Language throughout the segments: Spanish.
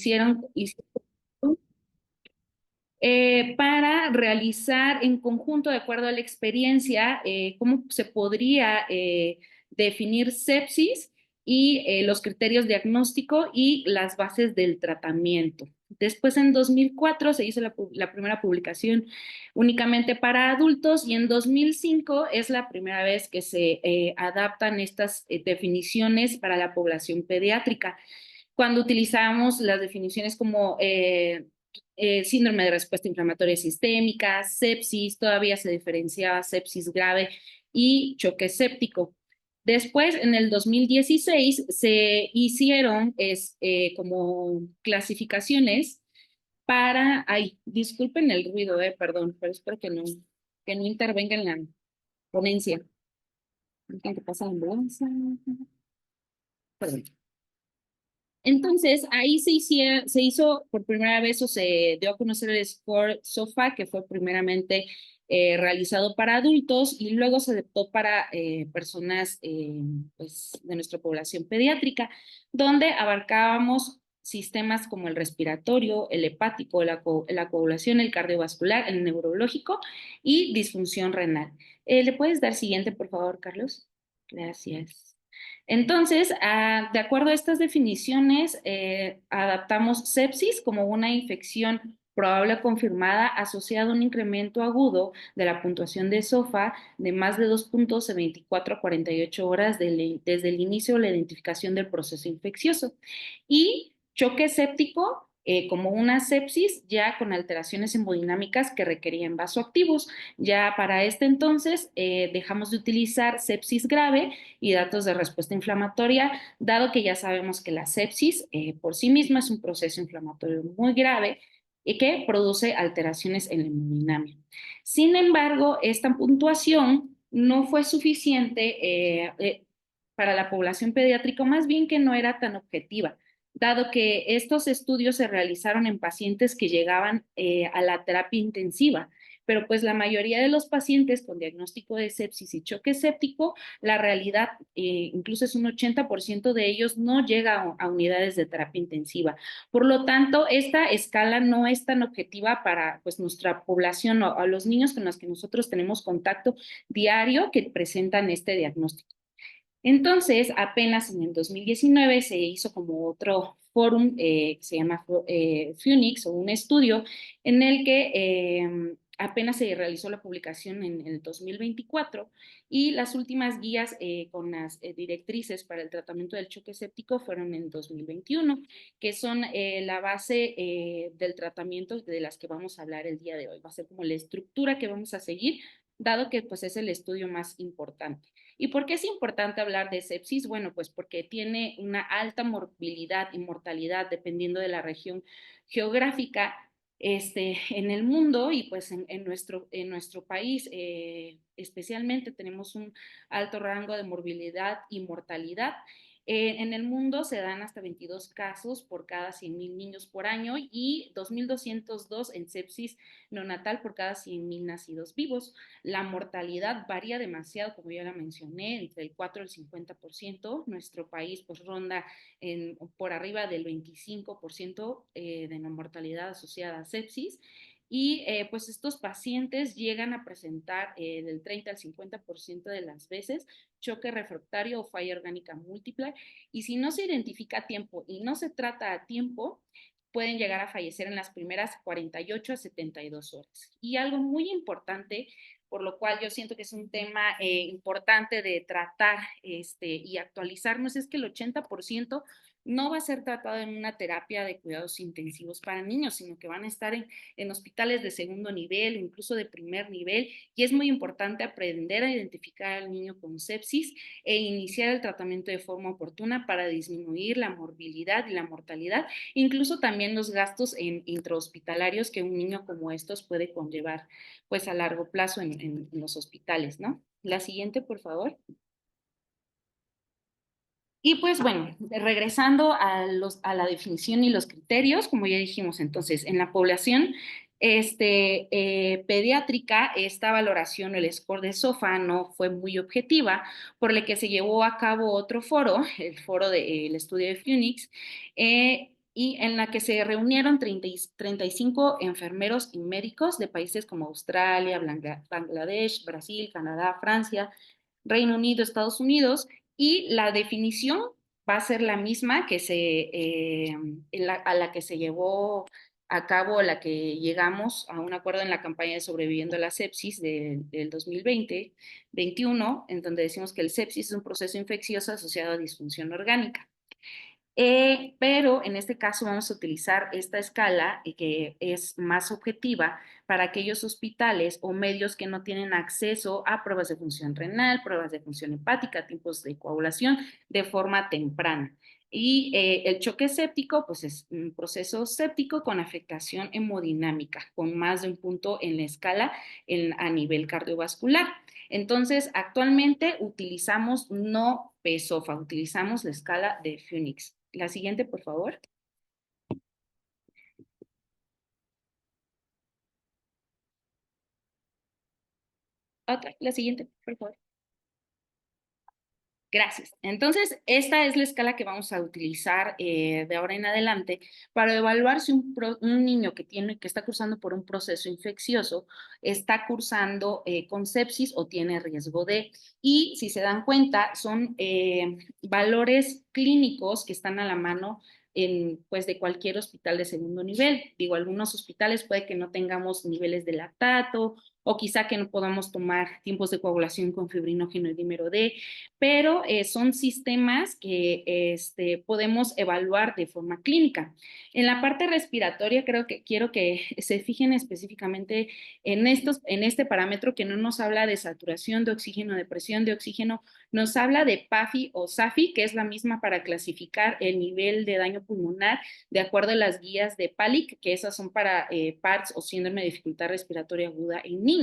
hicieron para realizar en conjunto, de acuerdo a la experiencia, cómo se podría definir sepsis y los criterios diagnóstico y las bases del tratamiento. Después, en 2004, se hizo la primera publicación únicamente para adultos y en 2005 es la primera vez que se adaptan estas definiciones para la población pediátrica cuando utilizamos las definiciones como síndrome de respuesta inflamatoria sistémica, sepsis, todavía se diferenciaba sepsis grave y choque séptico. Después, en el 2016, se hicieron como clasificaciones para, ay, disculpen el ruido, perdón, pero espero que no intervenga en la ponencia. ¿Qué pasa la ambulancia? Perdón. Entonces, ahí se hizo por primera vez o se dio a conocer el score SOFA, que fue primeramente realizado para adultos y luego se adaptó para personas pues, de nuestra población pediátrica, donde abarcábamos sistemas como el respiratorio, el hepático, la coagulación, el cardiovascular, el neurológico y disfunción renal. ¿Le puedes dar siguiente, por favor, Carlos? Gracias. Entonces, de acuerdo a estas definiciones, adaptamos sepsis como una infección probable o confirmada asociada a un incremento agudo de la puntuación de SOFA de más de 2 puntos en 24 a 48 horas desde el inicio de la identificación del proceso infeccioso. Y choque séptico como una sepsis ya con alteraciones hemodinámicas que requerían vasoactivos. Ya para este entonces dejamos de utilizar sepsis grave y datos de respuesta inflamatoria, dado que ya sabemos que la sepsis por sí misma es un proceso inflamatorio muy grave y que produce alteraciones en la hemodinamia. Sin embargo, esta puntuación no fue suficiente para la población pediátrica, más bien que no era tan objetiva, dado que estos estudios se realizaron en pacientes que llegaban a la terapia intensiva, pero pues la mayoría de los pacientes con diagnóstico de sepsis y choque séptico, la realidad, incluso es un 80% de ellos, no llega a unidades de terapia intensiva. Por lo tanto, esta escala no es tan objetiva para pues, nuestra población o a los niños con los que nosotros tenemos contacto diario que presentan este diagnóstico. Entonces, apenas en el 2019 se hizo como otro fórum que se llama Phoenix o un estudio en el que apenas se realizó la publicación en el 2024 y las últimas guías con las directrices para el tratamiento del choque séptico fueron en 2021, que son la base del tratamiento de las que vamos a hablar el día de hoy. Va a ser como la estructura que vamos a seguir, dado que pues es el estudio más importante. ¿Y por qué es importante hablar de sepsis? Bueno, pues porque tiene una alta morbilidad y mortalidad dependiendo de la región geográfica en el mundo y pues en nuestro país especialmente tenemos un alto rango de morbilidad y mortalidad. En el mundo se dan hasta 22 casos por cada 100,000 niños por año y 2.202 en sepsis neonatal por cada 100,000 nacidos vivos. La mortalidad varía demasiado, como ya la mencioné, entre el 4 y el 50%. Nuestro país pues ronda por arriba del 25% de la mortalidad asociada a sepsis. Y pues estos pacientes llegan a presentar del 30 al 50% de las veces choque refractario o falla orgánica múltiple y si no se identifica a tiempo y no se trata a tiempo, pueden llegar a fallecer en las primeras 48 a 72 horas. Y algo muy importante, por lo cual yo siento que es un tema importante de tratar y actualizarnos, es que el 80% no va a ser tratado en una terapia de cuidados intensivos para niños, sino que van a estar en hospitales de segundo nivel o incluso de primer nivel. Y es muy importante aprender a identificar al niño con sepsis e iniciar el tratamiento de forma oportuna para disminuir la morbilidad y la mortalidad, incluso también los gastos intrahospitalarios que un niño como estos puede conllevar pues a largo plazo en los hospitales, ¿no? La siguiente, por favor. Y pues bueno, regresando a la definición y los criterios, como ya dijimos entonces, en la población pediátrica, esta valoración, el score de SOFA no fue muy objetiva, por lo que se llevó a cabo otro foro, el foro del estudio de Phoenix, y en la que se reunieron 35 enfermeros y médicos de países como Australia, Bangladesh, Brasil, Canadá, Francia, Reino Unido, Estados Unidos, y la definición va a ser la misma que a la que se llevó a cabo, a la que llegamos a un acuerdo en la campaña de Sobreviviendo a la Sepsis del 2020-21, en donde decimos que el sepsis es un proceso infeccioso asociado a disfunción orgánica. Pero en este caso vamos a utilizar esta escala que es más objetiva para aquellos hospitales o medios que no tienen acceso a pruebas de función renal, pruebas de función hepática, tipos de coagulación de forma temprana. Y el choque séptico, pues es un proceso séptico con afectación hemodinámica, con más de un punto en la escala a nivel cardiovascular. Entonces, actualmente utilizamos no PESOFA, utilizamos la escala de Phoenix. La siguiente, por favor. Otra, la siguiente, por favor. Gracias. Entonces, esta es la escala que vamos a utilizar de ahora en adelante para evaluar si un niño que está cursando por un proceso infeccioso está cursando con sepsis o tiene riesgo de. Y si se dan cuenta, son valores clínicos que están a la mano pues, de cualquier hospital de segundo nivel. Digo, algunos hospitales puede que no tengamos niveles de lactato o quizá que no podamos tomar tiempos de coagulación con fibrinógeno y dímero D, pero son sistemas que podemos evaluar de forma clínica. En la parte respiratoria creo que quiero que se fijen específicamente en este parámetro que no nos habla de saturación de oxígeno, de presión de oxígeno, nos habla de PAFI o SAFI, que es la misma para clasificar el nivel de daño pulmonar de acuerdo a las guías de PALIC, que esas son para PARS o síndrome de dificultad respiratoria aguda en niños.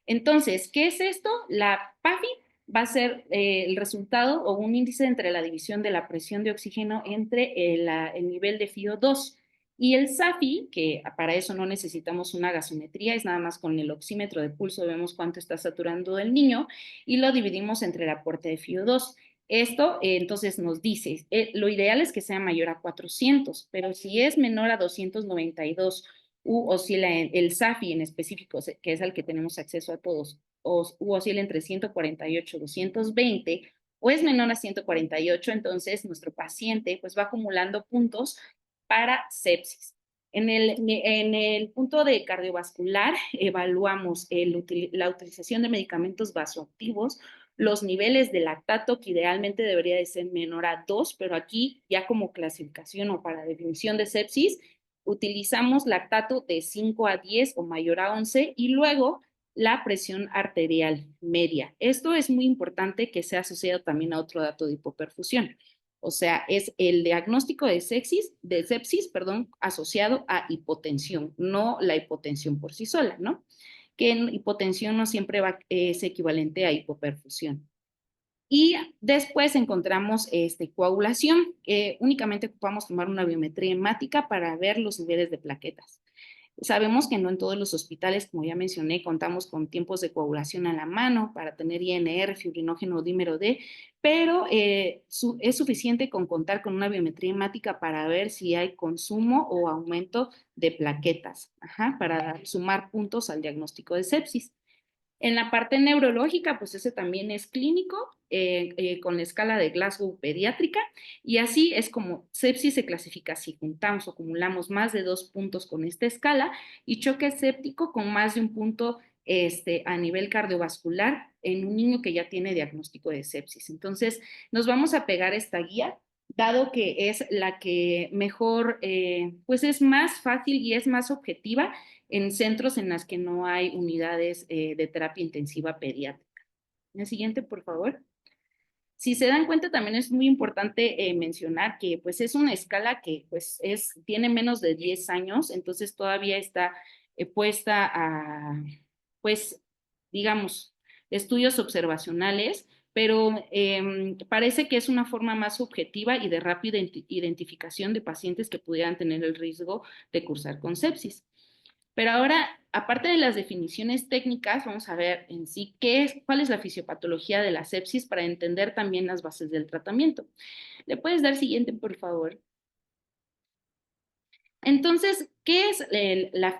Entonces, ¿qué es esto? La PAFI va a ser el resultado o un índice entre la división de la presión de oxígeno entre el nivel de FIO2. Y el SAFI, que para eso no necesitamos una gasometría, es nada más con el oxímetro de pulso, vemos cuánto está saturando el niño y lo dividimos entre el aporte de FIO2. Esto entonces nos dice, lo ideal es que sea mayor a 400, pero si es menor a 292 oscila el SAFI en específico, que es al que tenemos acceso a todos, oscila entre 148 y 220, o es menor a 148, entonces nuestro paciente pues va acumulando puntos para sepsis. En el punto de cardiovascular evaluamos la utilización de medicamentos vasoactivos, los niveles de lactato, que idealmente debería de ser menor a 2, pero aquí ya como clasificación o para definición de sepsis, utilizamos lactato de 5 a 10 o mayor a 11 y luego la presión arterial media. Esto es muy importante que sea asociado también a otro dato de hipoperfusión. O sea, es el diagnóstico de sepsis, perdón, asociado a hipotensión, no la hipotensión por sí sola, ¿no? Que en hipotensión no siempre es equivalente a hipoperfusión. Y después encontramos coagulación. Únicamente ocupamos tomar una biometría hemática para ver los niveles de plaquetas. Sabemos que no en todos los hospitales, como ya mencioné, contamos con tiempos de coagulación a la mano para tener INR, fibrinógeno o dímero D, pero es suficiente con contar con una biometría hemática para ver si hay consumo o aumento de plaquetas, para sumar puntos al diagnóstico de sepsis. En la parte neurológica, pues ese también es clínico, con la escala de Glasgow pediátrica, y así es como sepsis se clasifica si juntamos o acumulamos más de 2 puntos con esta escala, y choque séptico con más de un punto a nivel cardiovascular en un niño que ya tiene diagnóstico de sepsis. Entonces, nos vamos a pegar esta guía, dado que es la que mejor, pues es más fácil y es más objetiva en centros en las que no hay unidades de terapia intensiva pediátrica. El siguiente, por favor. Si se dan cuenta, también es muy importante mencionar que pues es una escala que pues tiene menos de 10 años, entonces todavía está puesta a, pues, digamos, estudios observacionales, pero parece que es una forma más objetiva y de rápida identificación de pacientes que pudieran tener el riesgo de cursar con sepsis. Pero ahora, aparte de las definiciones técnicas, vamos a ver en sí cuál es la fisiopatología de la sepsis para entender también las bases del tratamiento. ¿Le puedes dar siguiente, por favor? Entonces, ¿qué es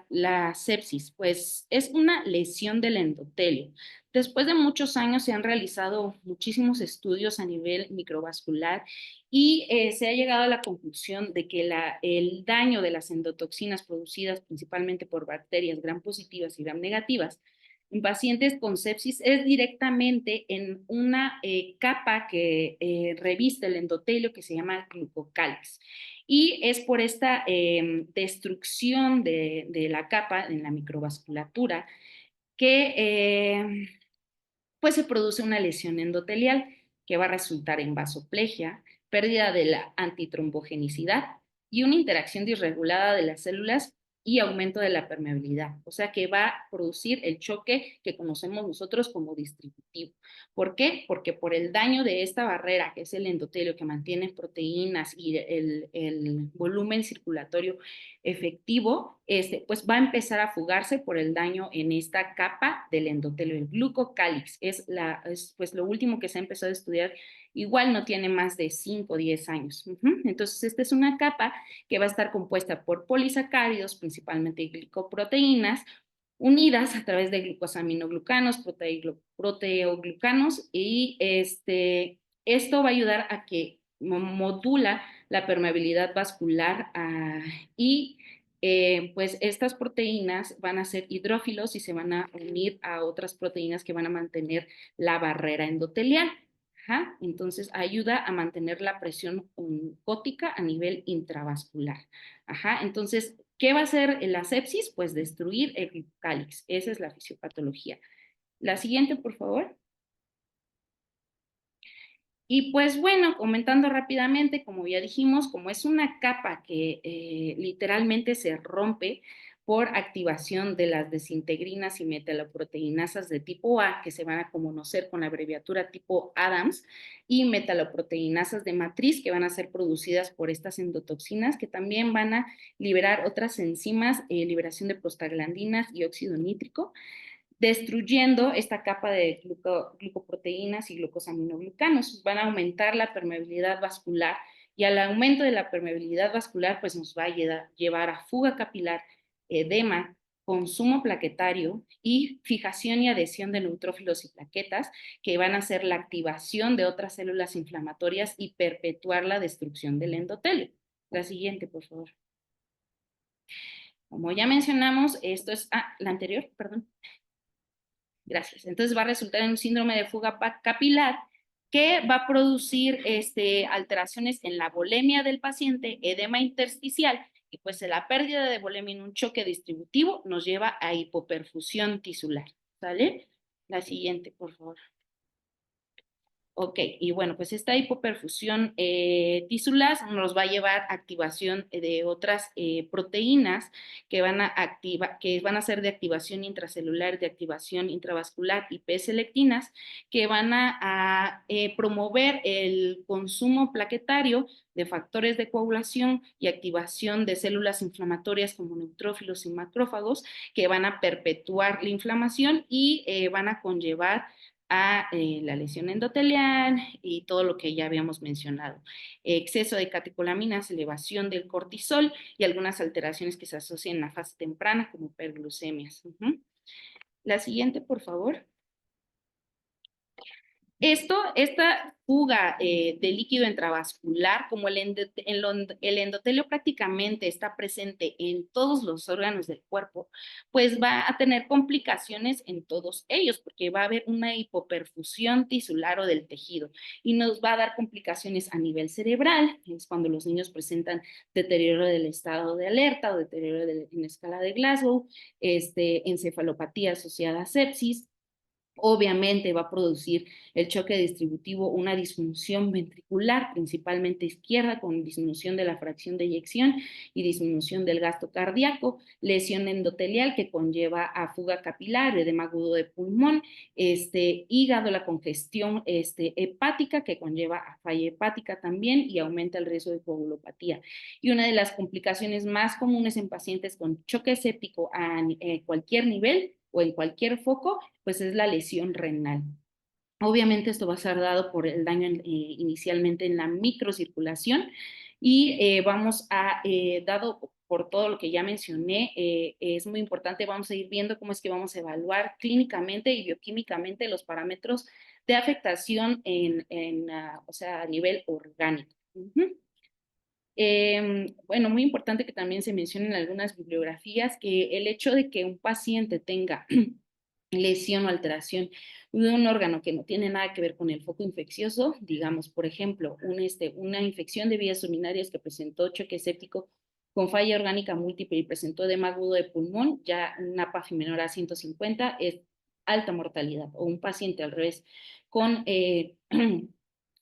la sepsis? Pues es una lesión del endotelio. Después de muchos años se han realizado muchísimos estudios a nivel microvascular y se ha llegado a la conclusión de que el daño de las endotoxinas producidas principalmente por bacterias gram positivas y gram negativas en pacientes con sepsis es directamente en una capa que reviste el endotelio que se llama glucocálix. Y es por esta destrucción de la capa en la microvasculatura que pues se produce una lesión endotelial que va a resultar en vasoplegia, pérdida de la antitrombogenicidad y una interacción disregulada de las células y aumento de la permeabilidad. O sea que va a producir el choque que conocemos nosotros como distributivo. ¿Por qué? Porque por el daño de esta barrera, que es el endotelio que mantiene proteínas y el volumen circulatorio efectivo, pues va a empezar a fugarse por el daño en esta capa del endotelio. El glucocálix es pues lo último que se ha empezado a estudiar, igual no tiene más de 5 o 10 años. Entonces, esta es una capa que va a estar compuesta por polisacáridos, principalmente glicoproteínas, unidas a través de glucosaminoglucanos, proteoglucanos, y esto va a ayudar a que modula la permeabilidad vascular y pues estas proteínas van a ser hidrófilos y se van a unir a otras proteínas que van a mantener la barrera endotelial. Ajá. Entonces ayuda a mantener la presión oncótica a nivel intravascular. Ajá. Entonces, ¿qué va a hacer la sepsis? Pues destruir el cáliz. Esa es la fisiopatología. La siguiente, por favor. Y pues bueno, comentando rápidamente, como ya dijimos, como es una capa que literalmente se rompe por activación de las desintegrinas y metaloproteinasas de tipo A, que se van a conocer con la abreviatura tipo ADAMS, y metaloproteinasas de matriz, que van a ser producidas por estas endotoxinas, que también van a liberar otras enzimas, liberación de prostaglandinas y óxido nítrico, destruyendo esta capa de glucoproteínas y glucosaminoglucanos. Van a aumentar la permeabilidad vascular y al aumento de la permeabilidad vascular pues nos va a llevar a fuga capilar, edema, consumo plaquetario y fijación y adhesión de neutrófilos y plaquetas que van a hacer la activación de otras células inflamatorias y perpetuar la destrucción del endotelio. La siguiente, por favor. Como ya mencionamos, esto es, la anterior, perdón. Gracias. Entonces va a resultar en un síndrome de fuga capilar que va a producir alteraciones en la volemia del paciente, edema intersticial, y pues la pérdida de volemia en un choque distributivo nos lleva a hipoperfusión tisular. ¿Sale? La siguiente, por favor. Ok, y bueno, pues esta hipoperfusión tisular nos va a llevar a activación de otras proteínas que van a ser de activación intracelular, de activación intravascular y P-selectinas, que van a promover el consumo plaquetario de factores de coagulación y activación de células inflamatorias como neutrófilos y macrófagos, que van a perpetuar la inflamación y van a conllevar a la lesión endotelial y todo lo que ya habíamos mencionado. Exceso de catecolaminas, elevación del cortisol y algunas alteraciones que se asocian en la fase temprana como hiperglucemias. La siguiente, por favor. Esta fuga de líquido intravascular, como el endotelio prácticamente está presente en todos los órganos del cuerpo, pues va a tener complicaciones en todos ellos, porque va a haber una hipoperfusión tisular o del tejido y nos va a dar complicaciones a nivel cerebral, es cuando los niños presentan deterioro del estado de alerta o deterioro en la escala de Glasgow, encefalopatía asociada a sepsis. Obviamente va a producir el choque distributivo una disfunción ventricular, principalmente izquierda, con disminución de la fracción de eyección y disminución del gasto cardíaco, lesión endotelial que conlleva a fuga capilar, edema agudo de pulmón, hígado, la congestión hepática que conlleva a falla hepática también y aumenta el riesgo de coagulopatía. Y una de las complicaciones más comunes en pacientes con choque séptico a cualquier nivel o en cualquier foco, pues es la lesión renal. Obviamente esto va a ser dado por el daño inicialmente en la microcirculación y dado por todo lo que ya mencioné, es muy importante. Vamos a ir viendo cómo es que vamos a evaluar clínicamente y bioquímicamente los parámetros de afectación o sea, a nivel orgánico. Bueno, muy importante que también se mencionen algunas bibliografías que el hecho de que un paciente tenga lesión o alteración de un órgano que no tiene nada que ver con el foco infeccioso, digamos, por ejemplo, una infección de vías urinarias que presentó choque séptico con falla orgánica múltiple y presentó edema agudo de pulmón, ya una PAFI menor a 150 es alta mortalidad, o un paciente al revés con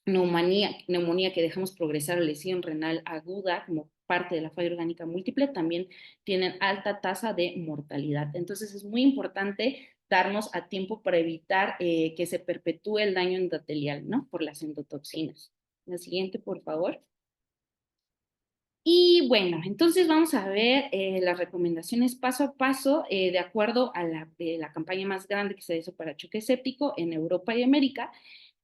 neumonía que dejamos progresar a lesión renal aguda como parte de la falla orgánica múltiple, también tienen alta tasa de mortalidad. Entonces es muy importante darnos a tiempo para evitar que se perpetúe el daño endotelial, ¿no? Por las endotoxinas. La siguiente, por favor. Y bueno, entonces vamos a ver las recomendaciones paso a paso de acuerdo a la campaña más grande que se hizo para choque séptico en Europa y América,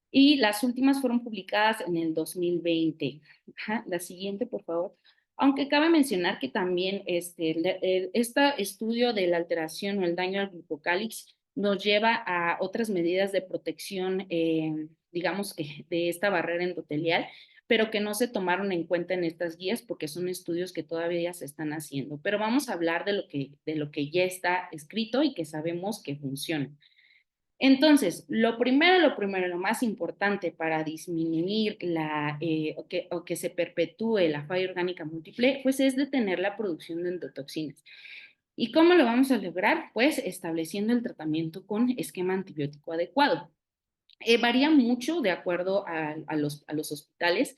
y las últimas fueron publicadas en el 2020. Ajá, la siguiente, por favor. Aunque cabe mencionar que también este estudio de la alteración o el daño al glucocálix nos lleva a otras medidas de protección, digamos que de esta barrera endotelial, pero que no se tomaron en cuenta en estas guías porque son estudios que todavía se están haciendo. Pero vamos a hablar de lo que ya está escrito y que sabemos que funciona. Entonces, lo más importante para disminuir o que se perpetúe la falla orgánica múltiple, pues es detener la producción de endotoxinas. ¿Y cómo lo vamos a lograr? Pues estableciendo el tratamiento con esquema antibiótico adecuado. Varía mucho de acuerdo a los hospitales,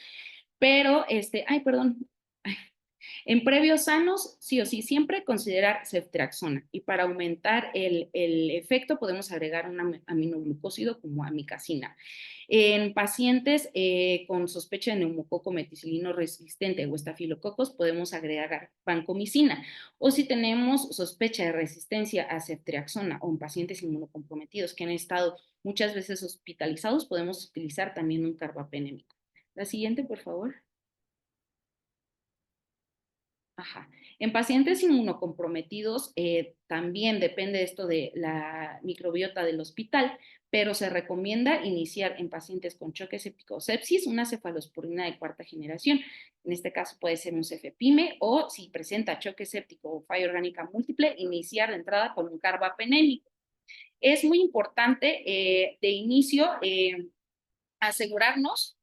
pero ay, perdón, en previos sanos, sí o sí, siempre considerar ceftriaxona. Y para aumentar el efecto podemos agregar un aminoglucósido como amicacina. En pacientes con sospecha de neumococo meticilino resistente o estafilococos podemos agregar vancomicina. O si tenemos sospecha de resistencia a ceftriaxona o en pacientes inmunocomprometidos que han estado muchas veces hospitalizados, podemos utilizar también un carbapenémico. La siguiente, por favor. Ajá. En pacientes inmunocomprometidos también depende esto de la microbiota del hospital, pero se recomienda iniciar en pacientes con choque séptico o sepsis una cefalosporina de cuarta generación. En este caso puede ser un cefepime o si presenta choque séptico o falla orgánica múltiple, iniciar de entrada con un carbapenémico. Es muy importante de inicio asegurarnos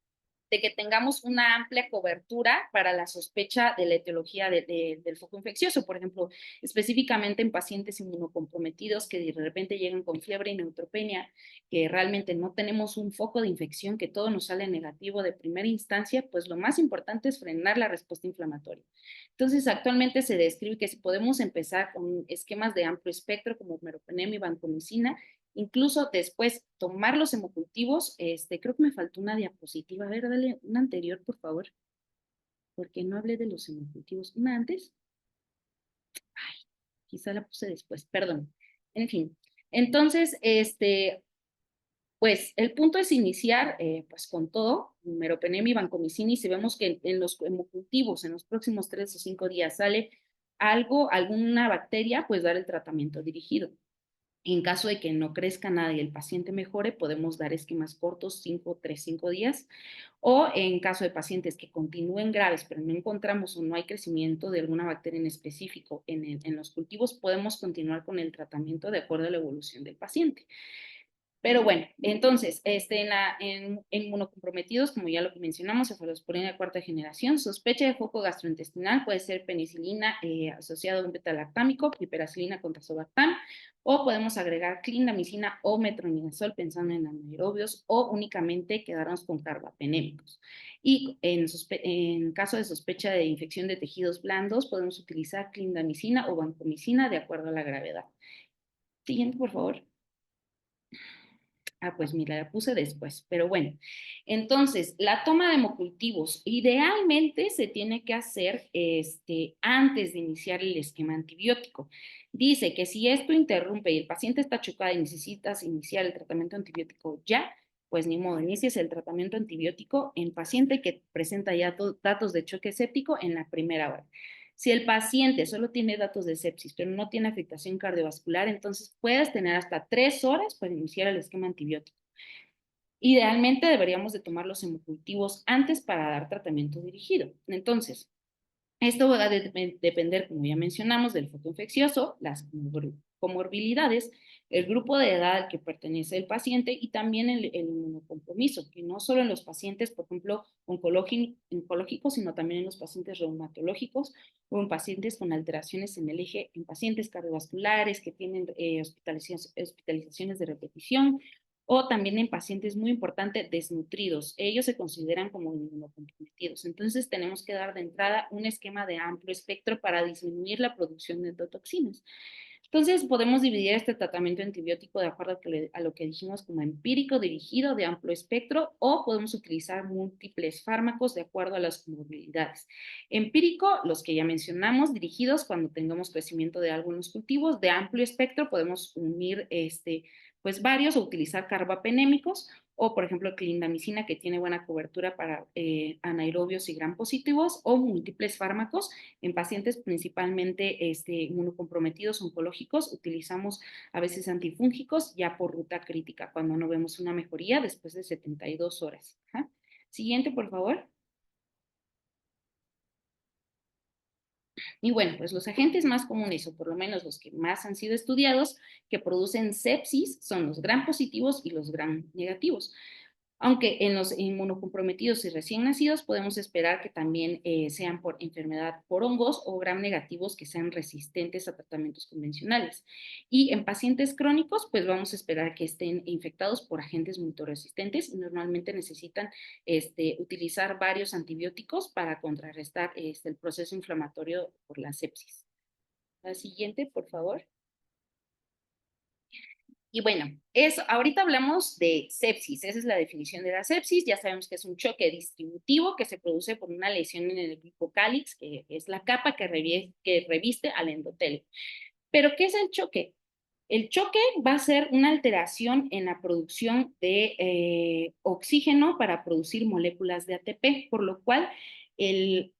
de que tengamos una amplia cobertura para la sospecha de la etiología del foco infeccioso, por ejemplo, específicamente en pacientes inmunocomprometidos que de repente llegan con fiebre y neutropenia, que realmente no tenemos un foco de infección, que todo nos sale negativo de primera instancia, pues lo más importante es frenar la respuesta inflamatoria. Entonces, actualmente se describe que si podemos empezar con esquemas de amplio espectro como meropenem y vancomicina, incluso después tomar los hemocultivos, creo que me faltó una diapositiva. A ver, dale una anterior, por favor, porque no hablé de los hemocultivos. Una antes, quizá la puse después, perdón. En fin, entonces, pues el punto es iniciar pues con todo, meropenem y vancomicina, y si vemos que en los hemocultivos en los próximos 3 o 5 días sale algo, alguna bacteria, pues dar el tratamiento dirigido. En caso de que no crezca nada y el paciente mejore, podemos dar esquemas cortos, 5 días. O en caso de pacientes que continúen graves, pero no encontramos o no hay crecimiento de alguna bacteria en específico en los cultivos, podemos continuar con el tratamiento de acuerdo a la evolución del paciente. Pero bueno, entonces, en inmunocomprometidos, como ya lo que mencionamos, cefalosporina de cuarta generación, sospecha de foco gastrointestinal puede ser penicilina asociada a un beta-lactámico, piperacilina con tazobactam, o podemos agregar clindamicina o metronidazol pensando en anaerobios, o únicamente quedarnos con carbapenémicos. Y en caso de sospecha de infección de tejidos blandos, podemos utilizar clindamicina o vancomicina de acuerdo a la gravedad. Siguiente, por favor. Ah, pues mira, la puse después, pero bueno. Entonces, la toma de hemocultivos idealmente se tiene que hacer antes de iniciar el esquema antibiótico. Dice que si esto interrumpe y el paciente está chocado y necesitas iniciar el tratamiento antibiótico ya, pues ni modo, inicies el tratamiento antibiótico en paciente que presenta ya datos de choque séptico en la primera hora. Si el paciente solo tiene datos de sepsis, pero no tiene afectación cardiovascular, entonces puedes tener hasta 3 horas para iniciar el esquema antibiótico. Idealmente deberíamos de tomar los hemocultivos antes para dar tratamiento dirigido. Entonces, esto va a depender, como ya mencionamos, del foco infeccioso, las comorbilidades, el grupo de edad al que pertenece el paciente y también el inmunocompromiso, que no solo en los pacientes, por ejemplo, oncológicos, sino también en los pacientes reumatológicos o en pacientes con alteraciones en el eje, en pacientes cardiovasculares que tienen hospitalizaciones de repetición o también en pacientes muy importantes desnutridos. Ellos se consideran como inmunocomprometidos. Entonces tenemos que dar de entrada un esquema de amplio espectro para disminuir la producción de endotoxinas. Entonces podemos dividir este tratamiento antibiótico de acuerdo a lo que dijimos como empírico dirigido de amplio espectro o podemos utilizar múltiples fármacos de acuerdo a las comorbilidades. Empírico, los que ya mencionamos, dirigidos cuando tengamos crecimiento de algunos cultivos. De amplio espectro podemos unir pues varios o utilizar carbapenémicos o por ejemplo clindamicina que tiene buena cobertura para anaerobios y gram positivos o múltiples fármacos en pacientes principalmente inmunocomprometidos oncológicos utilizamos a veces antifúngicos ya por ruta crítica cuando no vemos una mejoría después de 72 horas. Ajá. Siguiente, por favor. Y bueno, pues los agentes más comunes, o por lo menos los que más han sido estudiados, que producen sepsis, son los gram positivos y los gram negativos. Aunque en los inmunocomprometidos y recién nacidos podemos esperar que también sean por enfermedad por hongos o gram negativos que sean resistentes a tratamientos convencionales. Y en pacientes crónicos, pues vamos a esperar que estén infectados por agentes multiresistentes y normalmente necesitan utilizar varios antibióticos para contrarrestar el proceso inflamatorio por la sepsis. La siguiente, por favor. Y bueno, ahorita hablamos de sepsis, esa es la definición de la sepsis, ya sabemos que es un choque distributivo que se produce por una lesión en el glicocálix, que es la capa que reviste al endotelio. Pero, ¿qué es el choque? El choque va a ser una alteración en la producción de oxígeno para producir moléculas de ATP, por lo cual el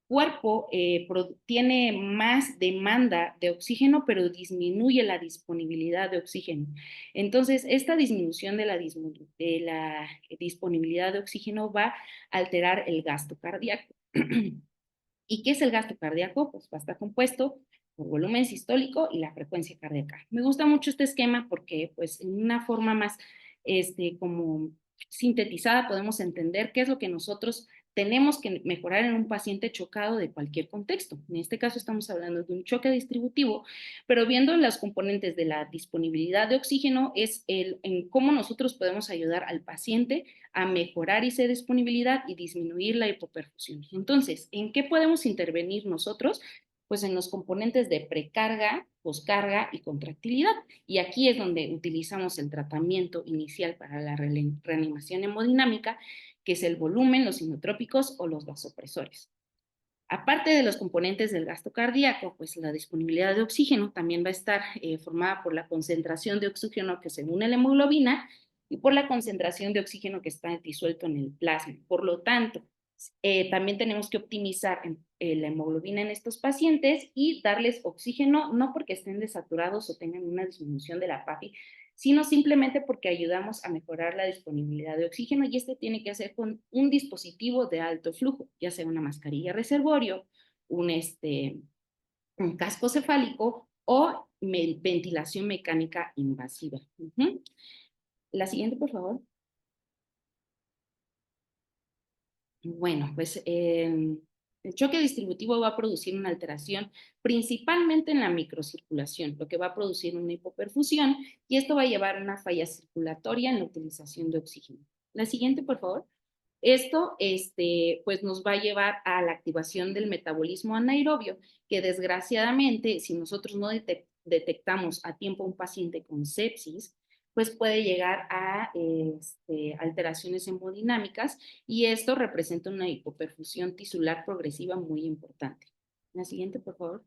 cuerpo tiene más demanda de oxígeno, pero disminuye la disponibilidad de oxígeno. Entonces, esta disminución de la disponibilidad de oxígeno va a alterar el gasto cardíaco. ¿Y qué es el gasto cardíaco? Pues va a estar compuesto por volumen sistólico y la frecuencia cardíaca. Me gusta mucho este esquema porque, pues, en una forma más, como sintetizada, podemos entender qué es lo que nosotros tenemos que mejorar en un paciente chocado de cualquier contexto. En este caso estamos hablando de un choque distributivo, pero viendo las componentes de la disponibilidad de oxígeno es en cómo nosotros podemos ayudar al paciente a mejorar esa disponibilidad y disminuir la hipoperfusión. Entonces, ¿en qué podemos intervenir nosotros? Pues en los componentes de precarga, poscarga y contractilidad. Y aquí es donde utilizamos el tratamiento inicial para la reanimación hemodinámica, que es el volumen, los inotrópicos o los vasopresores. Aparte de los componentes del gasto cardíaco, pues la disponibilidad de oxígeno también va a estar formada por la concentración de oxígeno que se une a la hemoglobina y por la concentración de oxígeno que está disuelto en el plasma. Por lo tanto, también tenemos que optimizar la hemoglobina en estos pacientes y darles oxígeno, no porque estén desaturados o tengan una disminución de la PAFI, sino simplemente porque ayudamos a mejorar la disponibilidad de oxígeno y este tiene que hacer con un dispositivo de alto flujo, ya sea una mascarilla reservorio, un casco cefálico o ventilación mecánica invasiva. La siguiente, por favor. Bueno, pues el choque distributivo va a producir una alteración principalmente en la microcirculación, lo que va a producir una hipoperfusión y esto va a llevar a una falla circulatoria en la utilización de oxígeno. La siguiente, por favor. Esto, pues nos va a llevar a la activación del metabolismo anaerobio, que desgraciadamente, si nosotros no detectamos a tiempo un paciente con sepsis, pues puede llegar a alteraciones hemodinámicas y esto representa una hipoperfusión tisular progresiva muy importante. La siguiente, por favor.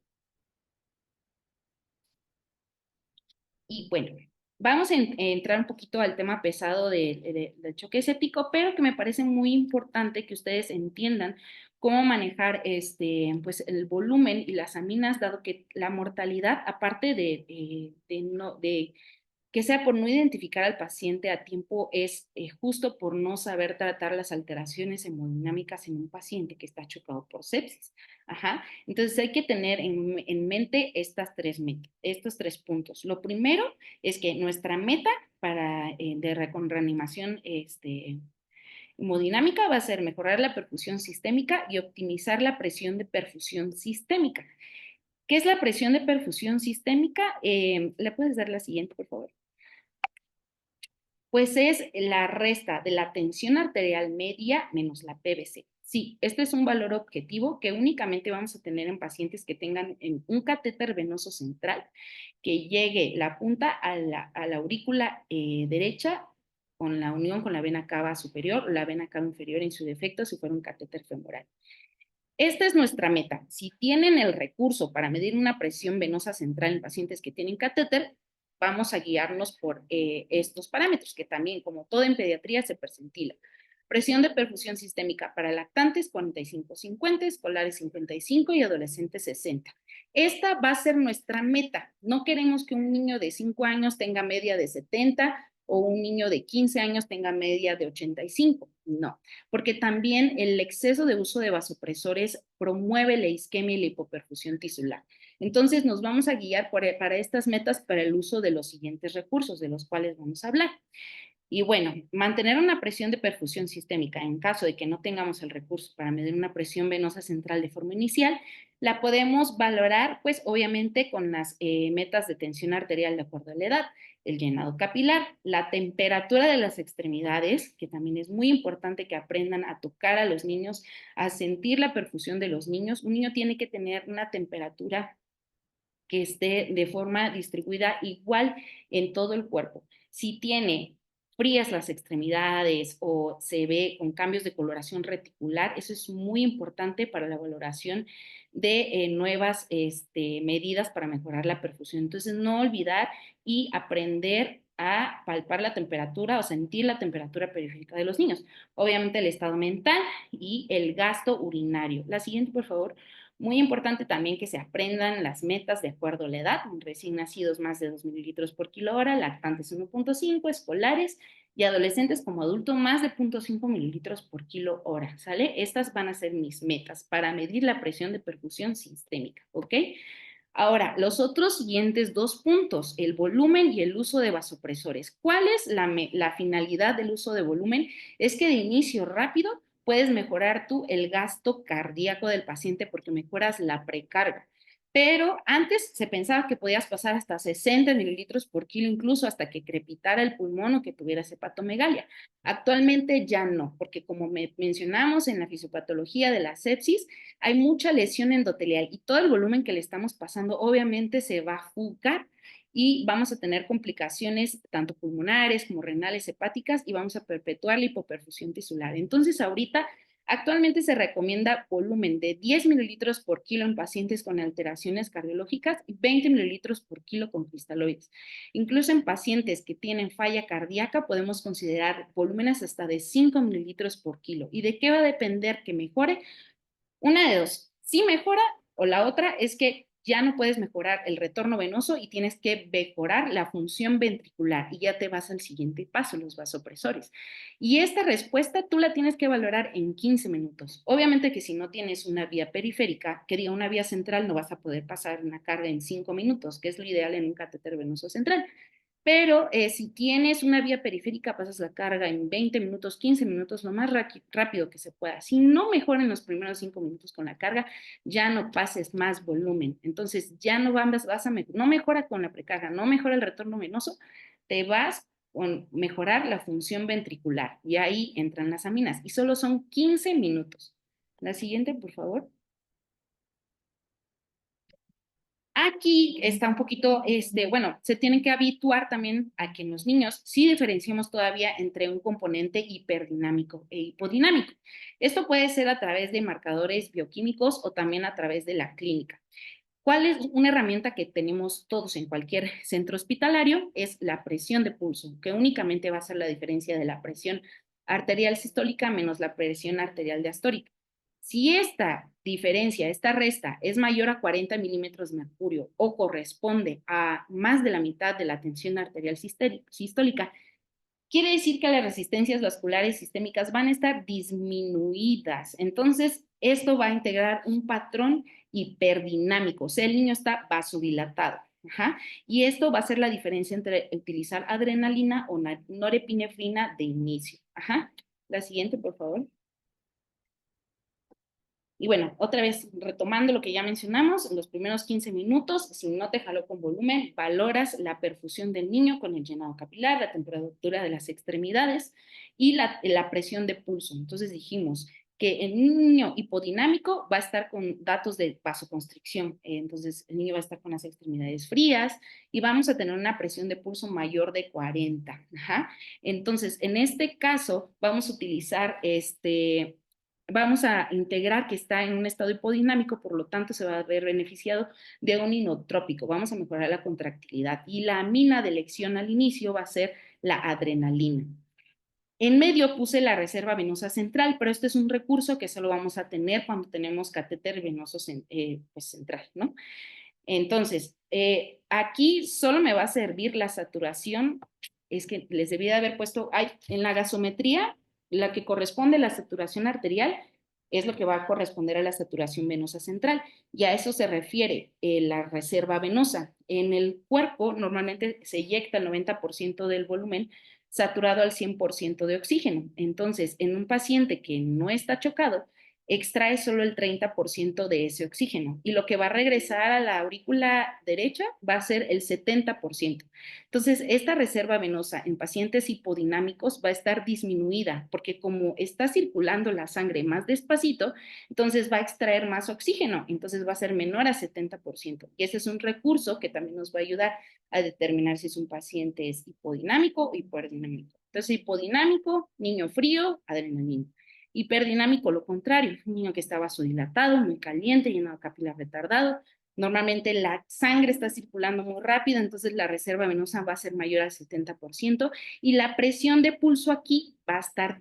Y bueno, Vamos a entrar un poquito al tema pesado del choque séptico, pero que me parece muy importante que ustedes entiendan cómo manejar pues el volumen y las aminas, dado que la mortalidad, aparte de que sea por no identificar al paciente a tiempo, es justo por no saber tratar las alteraciones hemodinámicas en un paciente que está chocado por sepsis. Ajá. Entonces hay que tener en mente estos tres puntos. Lo primero es que nuestra meta para con reanimación hemodinámica va a ser mejorar la perfusión sistémica y optimizar la presión de perfusión sistémica. ¿Qué es la presión de perfusión sistémica? ¿Le puedes dar la siguiente, por favor? Pues es la resta de la tensión arterial media menos la PVC. Sí, este es un valor objetivo que únicamente vamos a tener en pacientes que tengan un catéter venoso central, que llegue la punta a la aurícula derecha con la unión con la vena cava superior o la vena cava inferior en su defecto si fuera un catéter femoral. Esta es nuestra meta. Si tienen el recurso para medir una presión venosa central en pacientes que tienen catéter, vamos a guiarnos por estos parámetros, que también, como todo en pediatría, se percentila. Presión de perfusión sistémica para lactantes 45-50, escolares 55 y adolescentes 60. Esta va a ser nuestra meta. No queremos que un niño de 5 años tenga media de 70 o un niño de 15 años tenga media de 85. No, porque también el exceso de uso de vasopresores promueve la isquemia y la hipoperfusión tisular. Entonces nos vamos a guiar para estas metas para el uso de los siguientes recursos de los cuales vamos a hablar. Y bueno, mantener una presión de perfusión sistémica en caso de que no tengamos el recurso para medir una presión venosa central de forma inicial, la podemos valorar, pues obviamente con las metas de tensión arterial de acuerdo a la edad, el llenado capilar, la temperatura de las extremidades, que también es muy importante que aprendan a tocar a los niños, a sentir la perfusión de los niños. Un niño tiene que tener una temperatura que esté de forma distribuida igual en todo el cuerpo. Si tiene frías las extremidades o se ve con cambios de coloración reticular, eso es muy importante para la valoración de nuevas medidas para mejorar la perfusión. Entonces, no olvidar y aprender a palpar la temperatura o sentir la temperatura periférica de los niños. Obviamente el estado mental y el gasto urinario. La siguiente, por favor. Muy importante también que se aprendan las metas de acuerdo a la edad, recién nacidos más de 2 mililitros por kilo hora, lactantes 1.5, escolares y adolescentes como adultos más de 0.5 mililitros por kilo hora, ¿sale? Estas van a ser mis metas para medir la presión de perfusión sistémica, ¿ok? Ahora, los otros siguientes dos puntos, el volumen y el uso de vasopresores. ¿Cuál es la finalidad del uso de volumen? Es que de inicio rápido puedes mejorar tú el gasto cardíaco del paciente porque mejoras la precarga. Pero antes se pensaba que podías pasar hasta 60 mililitros por kilo, incluso hasta que crepitara el pulmón o que tuvieras hepatomegalia. Actualmente ya no, porque como mencionamos en la fisiopatología de la sepsis, hay mucha lesión endotelial y todo el volumen que le estamos pasando obviamente se va a fugar y vamos a tener complicaciones tanto pulmonares como renales, hepáticas y vamos a perpetuar la hipoperfusión tisular. Entonces, ahorita, actualmente se recomienda volumen de 10 mililitros por kilo en pacientes con alteraciones cardiológicas y 20 mililitros por kilo con cristaloides. Incluso en pacientes que tienen falla cardíaca podemos considerar volúmenes hasta de 5 mililitros por kilo. ¿Y de qué va a depender que mejore? Una de dos, sí mejora o la otra es que ya no puedes mejorar el retorno venoso y tienes que mejorar la función ventricular y ya te vas al siguiente paso, los vasopresores. Y esta respuesta tú la tienes que valorar en 15 minutos. Obviamente que si no tienes una vía periférica, que diga una vía central, no vas a poder pasar una carga en 5 minutos, que es lo ideal en un catéter venoso central. Pero si tienes una vía periférica, pasas la carga en 20 minutos, 15 minutos, lo más rápido que se pueda. Si no mejora en los primeros 5 minutos con la carga, ya no pases más volumen. Entonces, ya no no mejora con la precarga, no mejora el retorno venoso, te vas con mejorar la función ventricular. Y ahí entran las aminas. Y solo son 15 minutos. La siguiente, por favor. Aquí está un poquito, bueno, se tienen que habituar también a que en los niños sí diferenciamos todavía entre un componente hiperdinámico e hipodinámico. Esto puede ser a través de marcadores bioquímicos o también a través de la clínica. ¿Cuál es una herramienta que tenemos todos en cualquier centro hospitalario? Es la presión de pulso, que únicamente va a ser la diferencia de la presión arterial sistólica menos la presión arterial diastólica. Si esta diferencia, esta resta, es mayor a 40 milímetros de mercurio o corresponde a más de la mitad de la tensión arterial sistólica, quiere decir que las resistencias vasculares sistémicas van a estar disminuidas. Entonces, esto va a integrar un patrón hiperdinámico, o sea, el niño está vasodilatado. Ajá. Y esto va a ser la diferencia entre utilizar adrenalina o norepinefrina de inicio. Ajá. La siguiente, por favor. Y bueno, otra vez, retomando lo que ya mencionamos, en los primeros 15 minutos, si no te jaló con volumen, valoras la perfusión del niño con el llenado capilar, la temperatura de las extremidades y la presión de pulso. Entonces dijimos que el niño hipodinámico va a estar con datos de vasoconstricción. Entonces el niño va a estar con las extremidades frías y vamos a tener una presión de pulso mayor de 40. Ajá. Entonces, en este caso, vamos a utilizar vamos a integrar que está en un estado hipodinámico, por lo tanto se va a ver beneficiado de un inotrópico. Vamos a mejorar la contractilidad y la amina de elección al inicio va a ser la adrenalina. En medio puse la reserva venosa central, pero este es un recurso que solo vamos a tener cuando tenemos catéter venoso pues central, ¿no? Entonces, aquí solo me va a servir la saturación, es que les debía haber puesto, en la gasometría, la que corresponde a la saturación arterial es lo que va a corresponder a la saturación venosa central, y a eso se refiere la reserva venosa. En el cuerpo normalmente se eyecta el 90% del volumen saturado al 100% de oxígeno. Entonces, en un paciente que no está chocado, extrae solo el 30% de ese oxígeno y lo que va a regresar a la aurícula derecha va a ser el 70%. Entonces, esta reserva venosa en pacientes hipodinámicos va a estar disminuida porque como está circulando la sangre más despacito, entonces va a extraer más oxígeno, entonces va a ser menor a 70%. Y ese es un recurso que también nos va a ayudar a determinar si es un paciente es hipodinámico o hipodinámico. Entonces, hipodinámico, niño frío, adrenalina. Hiperdinámico, lo contrario, un niño que está vasodilatado, muy caliente, lleno de capilar retardado. Normalmente la sangre está circulando muy rápido, entonces la reserva venosa va a ser mayor al 70% y la presión de pulso aquí va a estar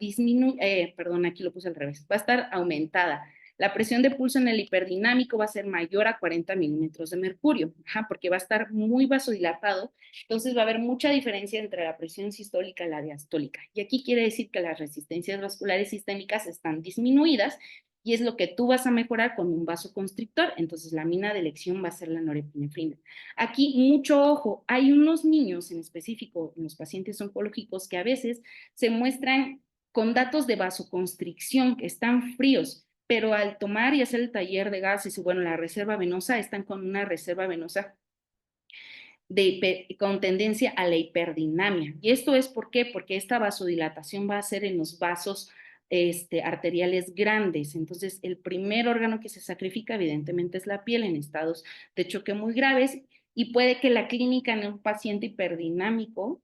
perdón, aquí lo puse al revés, va a estar aumentada. La presión de pulso en el hiperdinámico va a ser mayor a 40 milímetros de mercurio, ajá, porque va a estar muy vasodilatado, entonces va a haber mucha diferencia entre la presión sistólica y la diastólica. Y aquí quiere decir que las resistencias vasculares sistémicas están disminuidas y es lo que tú vas a mejorar con un vasoconstrictor, entonces la mina de elección va a ser la norepinefrina. Aquí mucho ojo, hay unos niños en específico, en los pacientes oncológicos, que a veces se muestran con datos de vasoconstricción, que están fríos, pero al tomar y hacer el taller de gases y bueno, la reserva venosa, están con una reserva venosa con tendencia a la hiperdinamia. ¿Y esto es por qué? Porque esta vasodilatación va a ser en los vasos arteriales grandes. Entonces, el primer órgano que se sacrifica, evidentemente, es la piel en estados de choque muy graves y puede que la clínica en un paciente hiperdinámico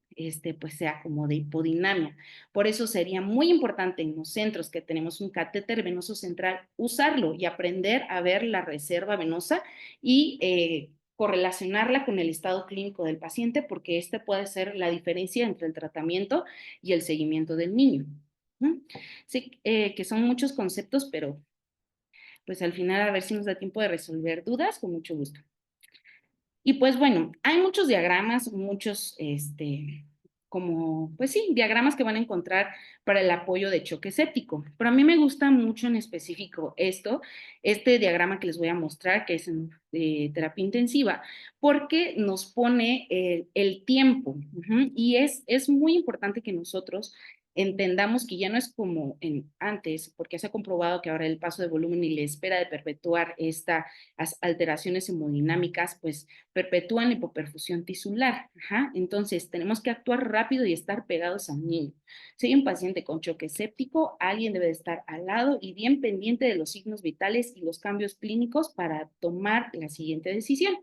pues sea como de hipodinamia. Por eso sería muy importante en los centros que tenemos un catéter venoso central usarlo y aprender a ver la reserva venosa y correlacionarla con el estado clínico del paciente, porque este puede ser la diferencia entre el tratamiento y el seguimiento del niño. Sí, que son muchos conceptos, pero pues al final a ver si nos da tiempo de resolver dudas, con mucho gusto. Y pues bueno, hay muchos diagramas, muchos, como, pues sí, diagramas que van a encontrar para el apoyo de choque séptico. Pero a mí me gusta mucho en específico este diagrama que les voy a mostrar, que es en terapia intensiva, porque nos pone el tiempo. Y es muy importante que nosotros entendamos que ya no es como antes, porque se ha comprobado que ahora el paso de volumen y la espera de perpetuar estas alteraciones hemodinámicas, pues perpetúan hipoperfusión tisular. Ajá. Entonces, tenemos que actuar rápido y estar pegados al niño. Si hay un paciente con choque séptico, alguien debe de estar al lado y bien pendiente de los signos vitales y los cambios clínicos para tomar la siguiente decisión.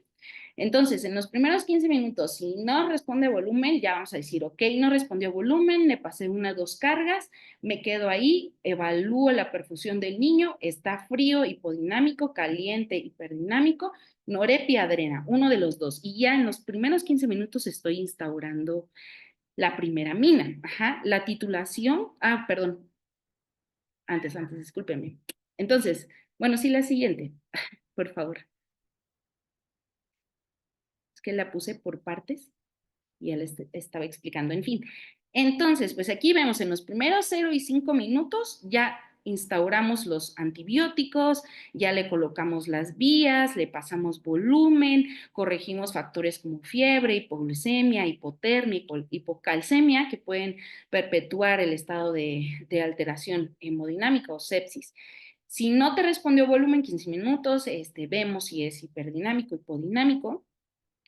Entonces, en los primeros 15 minutos, si no responde volumen, ya vamos a decir, ok, no respondió volumen, le pasé una o dos cargas, me quedo ahí, evalúo la perfusión del niño, está frío, hipodinámico, caliente, hiperdinámico, norepiadrena, uno de los dos. Y ya en los primeros 15 minutos estoy instaurando la primera mina. Ajá. La titulación, perdón, antes, discúlpeme. Entonces, bueno, sí, la siguiente, por favor. Es que la puse por partes y ya les estaba explicando. En fin, entonces, pues aquí vemos en los primeros 0 y 5 minutos ya instauramos los antibióticos, ya le colocamos las vías, le pasamos volumen, corregimos factores como fiebre, hipoglucemia, hipotermia, hipocalcemia, que pueden perpetuar el estado de alteración hemodinámica o sepsis. Si no te respondió volumen 15 minutos, vemos si es hiperdinámico, hipodinámico.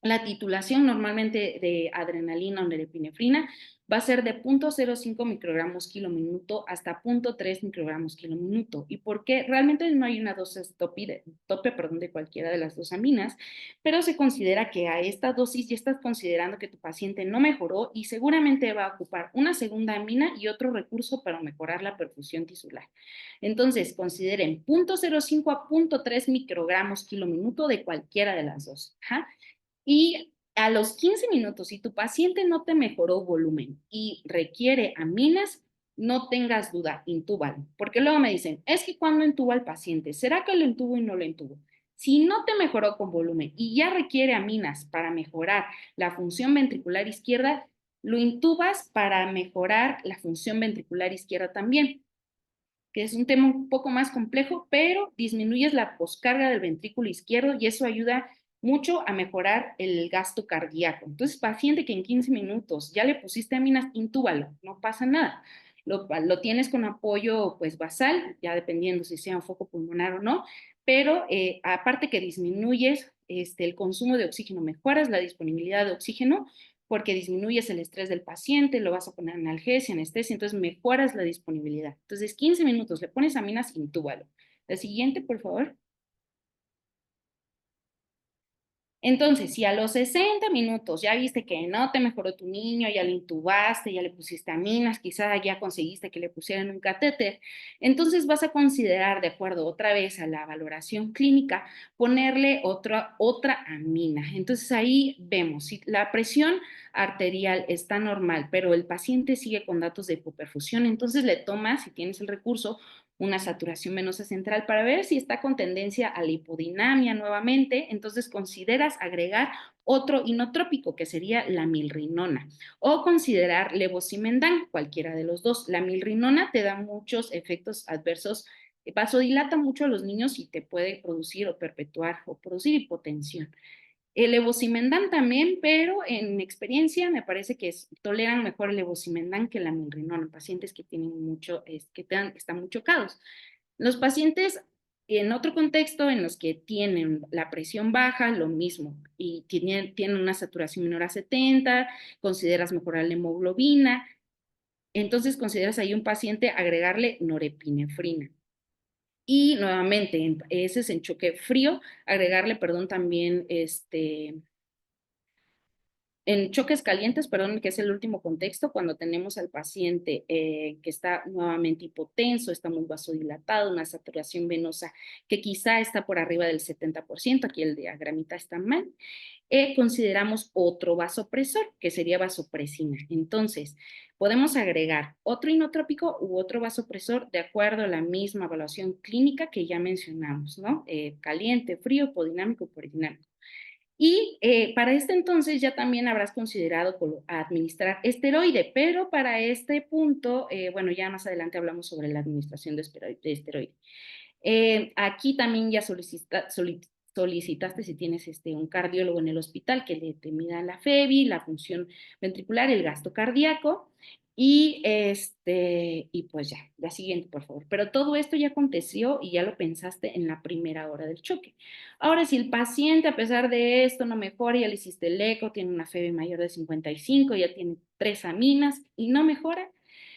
La titulación normalmente de adrenalina o norepinefrina va a ser de 0.05 microgramos kilo minuto hasta 0.3 microgramos kilo minuto. ¿Y por qué? Realmente no hay una dosis tope de cualquiera de las dos aminas, pero se considera que a esta dosis ya estás considerando que tu paciente no mejoró y seguramente va a ocupar una segunda amina y otro recurso para mejorar la perfusión tisular. Entonces, consideren 0.05 a 0.3 microgramos kilo minuto de cualquiera de las dos. ¿Ja? Y a los 15 minutos, si tu paciente no te mejoró volumen y requiere aminas, no tengas duda, intúbalo. Porque luego me dicen, es que cuando intuba al paciente, ¿será que lo intubo y no lo intubo? Si no te mejoró con volumen y ya requiere aminas para mejorar la función ventricular izquierda, lo intubas para mejorar la función ventricular izquierda también, que es un tema un poco más complejo, pero disminuyes la poscarga del ventrículo izquierdo y eso ayuda mucho a mejorar el gasto cardíaco. Entonces, paciente que en 15 minutos ya le pusiste aminas, intúbalo, no pasa nada. Lo tienes con apoyo pues basal, ya dependiendo si sea un foco pulmonar o no, pero aparte que disminuyes el consumo de oxígeno, mejoras la disponibilidad de oxígeno, porque disminuyes el estrés del paciente, lo vas a poner analgesia, anestesia, entonces mejoras la disponibilidad. Entonces, 15 minutos, le pones aminas, intúbalo. La siguiente, por favor. Entonces, si a los 60 minutos ya viste que no te mejoró tu niño, ya le intubaste, ya le pusiste aminas, quizá ya conseguiste que le pusieran un catéter, entonces vas a considerar, de acuerdo otra vez a la valoración clínica, ponerle otra amina. Entonces ahí vemos si la presión arterial está normal, pero el paciente sigue con datos de hipoperfusión, entonces le tomas, si tienes el recurso, una saturación venosa central para ver si está con tendencia a la hipodinamia nuevamente, entonces consideras agregar otro inotrópico que sería la milrinona o considerar levosimendan, cualquiera de los dos. La milrinona te da muchos efectos adversos, vasodilata mucho a los niños y te puede producir o perpetuar o producir hipotensión. El levosimendan también, pero en experiencia me parece que toleran mejor el levosimendan que la milrinona en pacientes que tienen que están muy chocados. Los pacientes en otro contexto en los que tienen la presión baja, lo mismo, y tienen una saturación menor a 70, consideras mejorar la hemoglobina, entonces consideras ahí un paciente agregarle norepinefrina. Y nuevamente, ese es en choque frío, agregarle, perdón, también en choques calientes, perdón, que es el último contexto, cuando tenemos al paciente que está nuevamente hipotenso, está muy vasodilatado, una saturación venosa que quizá está por arriba del 70%, aquí el diagramita está mal, consideramos otro vasopresor, que sería vasopresina. Entonces, podemos agregar otro inotrópico u otro vasopresor de acuerdo a la misma evaluación clínica que ya mencionamos, ¿no? Caliente, frío, hipodinámico, hipodinámico. Y para este entonces ya también habrás considerado administrar esteroide, pero para este punto, bueno, ya más adelante hablamos sobre la administración de esteroide. Aquí también ya solicitaste si tienes un cardiólogo en el hospital que te mida la FEBI, la función ventricular, el gasto cardíaco y pues ya, la siguiente, por favor. Pero todo esto ya aconteció y ya lo pensaste en la primera hora del choque. Ahora, si el paciente, a pesar de esto, no mejora, ya le hiciste el eco, tiene una FEBI mayor de 55, ya tiene 3 aminas y no mejora,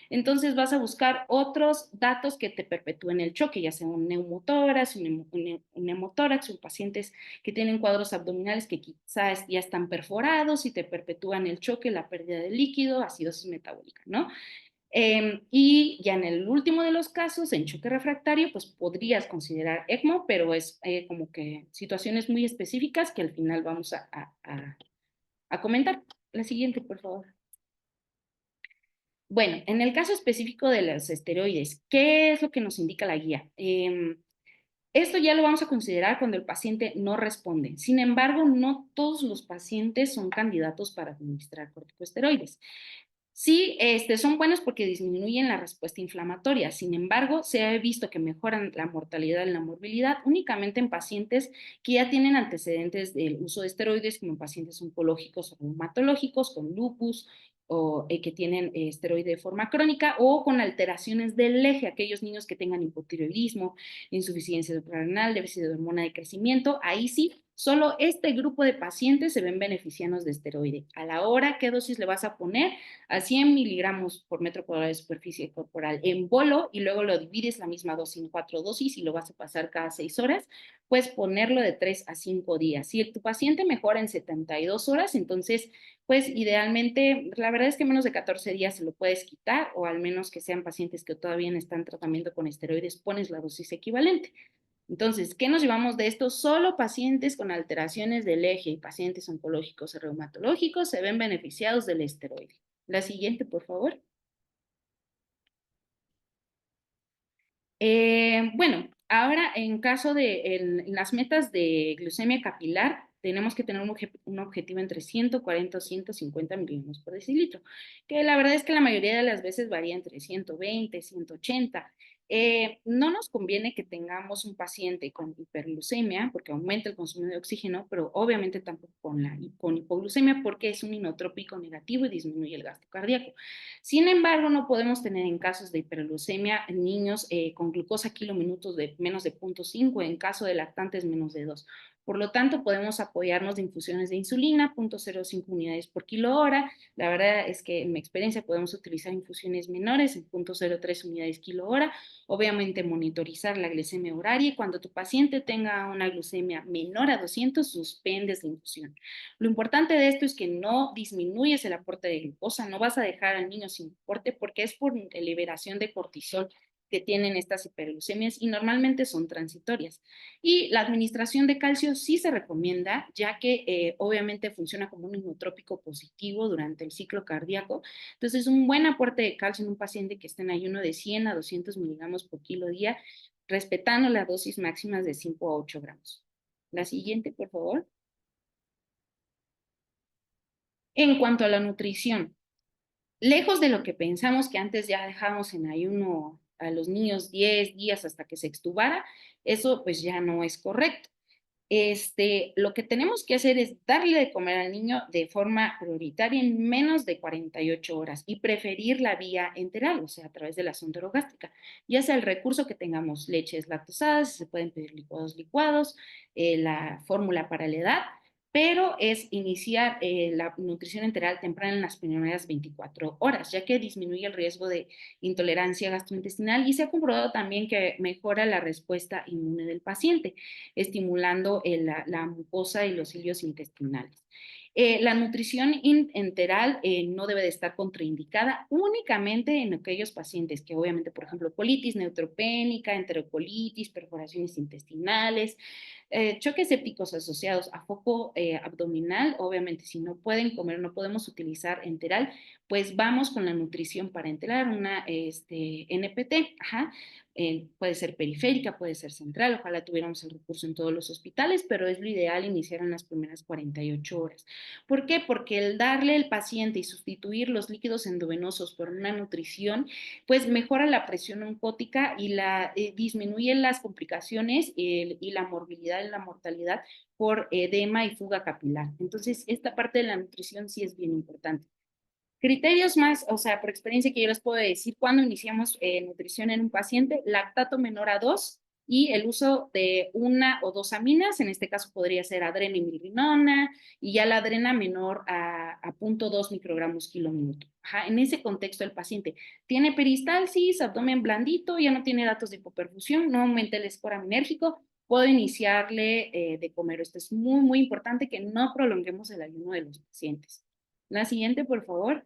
entonces vas a buscar otros datos que te perpetúen el choque, ya sea un neumotórax, un hemotórax, o pacientes que tienen cuadros abdominales que quizás ya están perforados y te perpetúan el choque, la pérdida de líquido, acidosis metabólica, ¿no? Y ya en el último de los casos, en choque refractario, pues podrías considerar ECMO, pero es como que situaciones muy específicas que al final vamos a comentar. La siguiente, por favor. Bueno, en el caso específico de los esteroides, ¿qué es lo que nos indica la guía? Esto ya lo vamos a considerar cuando el paciente no responde. Sin embargo, no todos los pacientes son candidatos para administrar corticosteroides. Sí, son buenos porque disminuyen la respuesta inflamatoria. Sin embargo, se ha visto que mejoran la mortalidad y la morbilidad únicamente en pacientes que ya tienen antecedentes del uso de esteroides, como en pacientes oncológicos o reumatológicos, con lupus o que tienen esteroide de forma crónica o con alteraciones del eje, aquellos niños que tengan hipotiroidismo, insuficiencia suprarrenal, déficit de hormona de crecimiento, ahí sí, solo este grupo de pacientes se ven beneficiados de esteroide. A la hora, ¿qué dosis le vas a poner? A 100 miligramos por metro cuadrado de superficie corporal en bolo y luego lo divides la misma dosis en 4 dosis y lo vas a pasar cada 6 horas, puedes ponerlo de 3 a 5 días. Si tu paciente mejora en 72 horas, entonces, pues idealmente, la verdad es que menos de 14 días se lo puedes quitar o al menos que sean pacientes que todavía están en tratamiento con esteroides, pones la dosis equivalente. Entonces, ¿qué nos llevamos de esto? Solo pacientes con alteraciones del eje y pacientes oncológicos o reumatológicos se ven beneficiados del esteroide. La siguiente, por favor. Bueno, ahora en caso de en las metas de glucemia capilar, tenemos que tener un objetivo entre 140 o 150 miligramos por decilitro, que la verdad es que la mayoría de las veces varía entre 120, 180. No nos conviene que tengamos un paciente con hiperglucemia porque aumenta el consumo de oxígeno, pero obviamente tampoco con hipoglucemia porque es un inotrópico negativo y disminuye el gasto cardíaco. Sin embargo, no podemos tener en casos de hiperglucemia en niños con glucosa kilominutos de menos de 0.5, en caso de lactantes menos de 2. Por lo tanto, podemos apoyarnos de infusiones de insulina, 0.05 unidades por kilo hora. La verdad es que en mi experiencia podemos utilizar infusiones menores en 0.03 unidades kilo hora. Obviamente monitorizar la glucemia horaria y cuando tu paciente tenga una glucemia menor a 200, suspendes la infusión. Lo importante de esto es que no disminuyes el aporte de glucosa, no vas a dejar al niño sin aporte porque es por liberación de cortisol que tienen estas hiperglucemias y normalmente son transitorias. Y la administración de calcio sí se recomienda, ya que obviamente funciona como un inotrópico positivo durante el ciclo cardíaco. Entonces, un buen aporte de calcio en un paciente que esté en ayuno de 100 a 200 miligramos por kilo día, respetando las dosis máximas de 5 a 8 gramos. La siguiente, por favor. En cuanto a la nutrición, lejos de lo que pensamos que antes ya dejábamos en ayuno a los niños 10 días hasta que se extubara, eso pues ya no es correcto. Lo que tenemos que hacer es darle de comer al niño de forma prioritaria en menos de 48 horas y preferir la vía enteral, o sea, a través de la sonda orogástrica, ya sea el recurso que tengamos leches lactosadas, se pueden pedir licuados, la fórmula para la edad, pero es iniciar la nutrición enteral temprana en las primeras 24 horas, ya que disminuye el riesgo de intolerancia gastrointestinal y se ha comprobado también que mejora la respuesta inmune del paciente, estimulando la mucosa y los cilios intestinales. La nutrición enteral no debe de estar contraindicada únicamente en aquellos pacientes que obviamente, por ejemplo, colitis neutropénica, enterocolitis, perforaciones intestinales, choques sépticos asociados a foco abdominal, obviamente si no pueden comer, no podemos utilizar enteral, pues vamos con la nutrición parenteral, una NPT, ajá, puede ser periférica, puede ser central, ojalá tuviéramos el recurso en todos los hospitales, pero es lo ideal iniciar en las primeras 48 horas. ¿Por qué? Porque el darle al paciente y sustituir los líquidos endovenosos por una nutrición, pues mejora la presión oncótica y disminuye las complicaciones y la morbilidad y la mortalidad por edema y fuga capilar. Entonces, esta parte de la nutrición sí es bien importante. Criterios más, o sea, por experiencia que yo les puedo decir, cuando iniciamos nutrición en un paciente, lactato menor a 2 y el uso de una o dos aminas, en este caso podría ser adrena y milrinona, y ya la adrena menor a 0.2 microgramos kilo minuto. Ajá, en ese contexto el paciente tiene peristalsis, abdomen blandito, ya no tiene datos de hipoperfusión, no aumenta el score aminérgico, puedo iniciarle de comer. Esto es muy, muy importante que no prolonguemos el ayuno de los pacientes. La siguiente, por favor.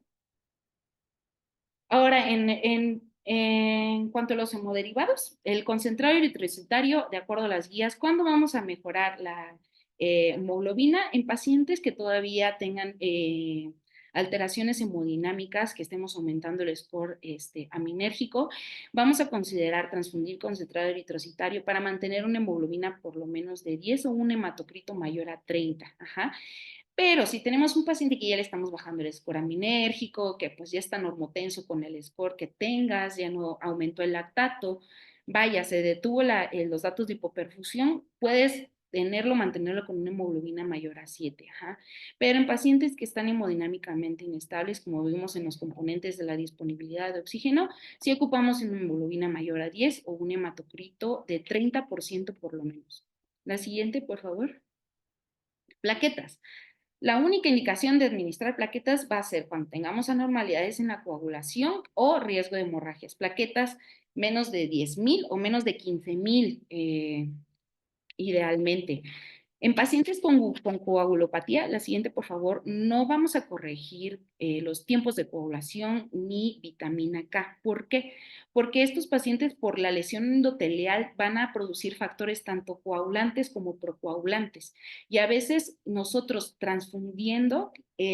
Ahora, Ahora, en cuanto a los hemoderivados, el concentrado eritrocitario, de acuerdo a las guías, ¿cuándo vamos a mejorar la hemoglobina? En pacientes que todavía tengan alteraciones hemodinámicas, que estemos aumentando el score aminérgico, vamos a considerar transfundir concentrado eritrocitario para mantener una hemoglobina por lo menos de 10 o un hematocrito mayor a 30. Ajá. Pero si tenemos un paciente que ya le estamos bajando el score aminérgico, que pues ya está normotenso con el score que tengas, ya no aumentó el lactato, vaya, se detuvo los datos de hipoperfusión, puedes mantenerlo con una hemoglobina mayor a 7. Ajá. Pero en pacientes que están hemodinámicamente inestables, como vimos en los componentes de la disponibilidad de oxígeno, si ocupamos una hemoglobina mayor a 10 o un hematocrito de 30% por lo menos. La siguiente, por favor. Plaquetas. La única indicación de administrar plaquetas va a ser cuando tengamos anormalidades en la coagulación o riesgo de hemorragias. Plaquetas menos de 10,000 o menos de 15,000 idealmente. En pacientes con coagulopatía, la siguiente, por favor, no vamos a corregir los tiempos de coagulación ni vitamina K. ¿Por qué? Porque estos pacientes por la lesión endotelial van a producir factores tanto coagulantes como procoagulantes. Y a veces nosotros transfundiendo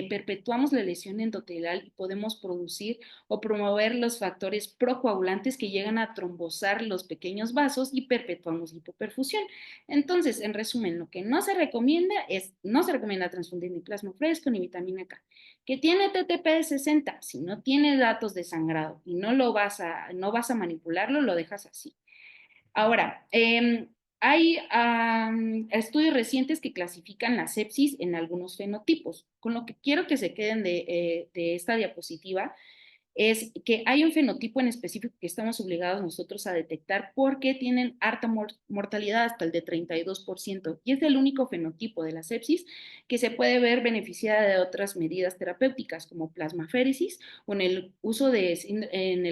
perpetuamos la lesión endotelial y podemos producir o promover los factores procoagulantes que llegan a trombosar los pequeños vasos y perpetuamos la hipoperfusión. Entonces, en resumen, lo que no se recomienda transfundir ni plasma fresco ni vitamina K. Que tiene TTP de 60, si no tiene datos de sangrado y no vas a manipularlo, lo dejas así. Ahora, hay estudios recientes que clasifican la sepsis en algunos fenotipos. Con lo que quiero que se queden de esta diapositiva es que hay un fenotipo en específico que estamos obligados nosotros a detectar porque tienen harta mortalidad hasta el de 32% y es el único fenotipo de la sepsis que se puede ver beneficiada de otras medidas terapéuticas como plasmaféresis o en el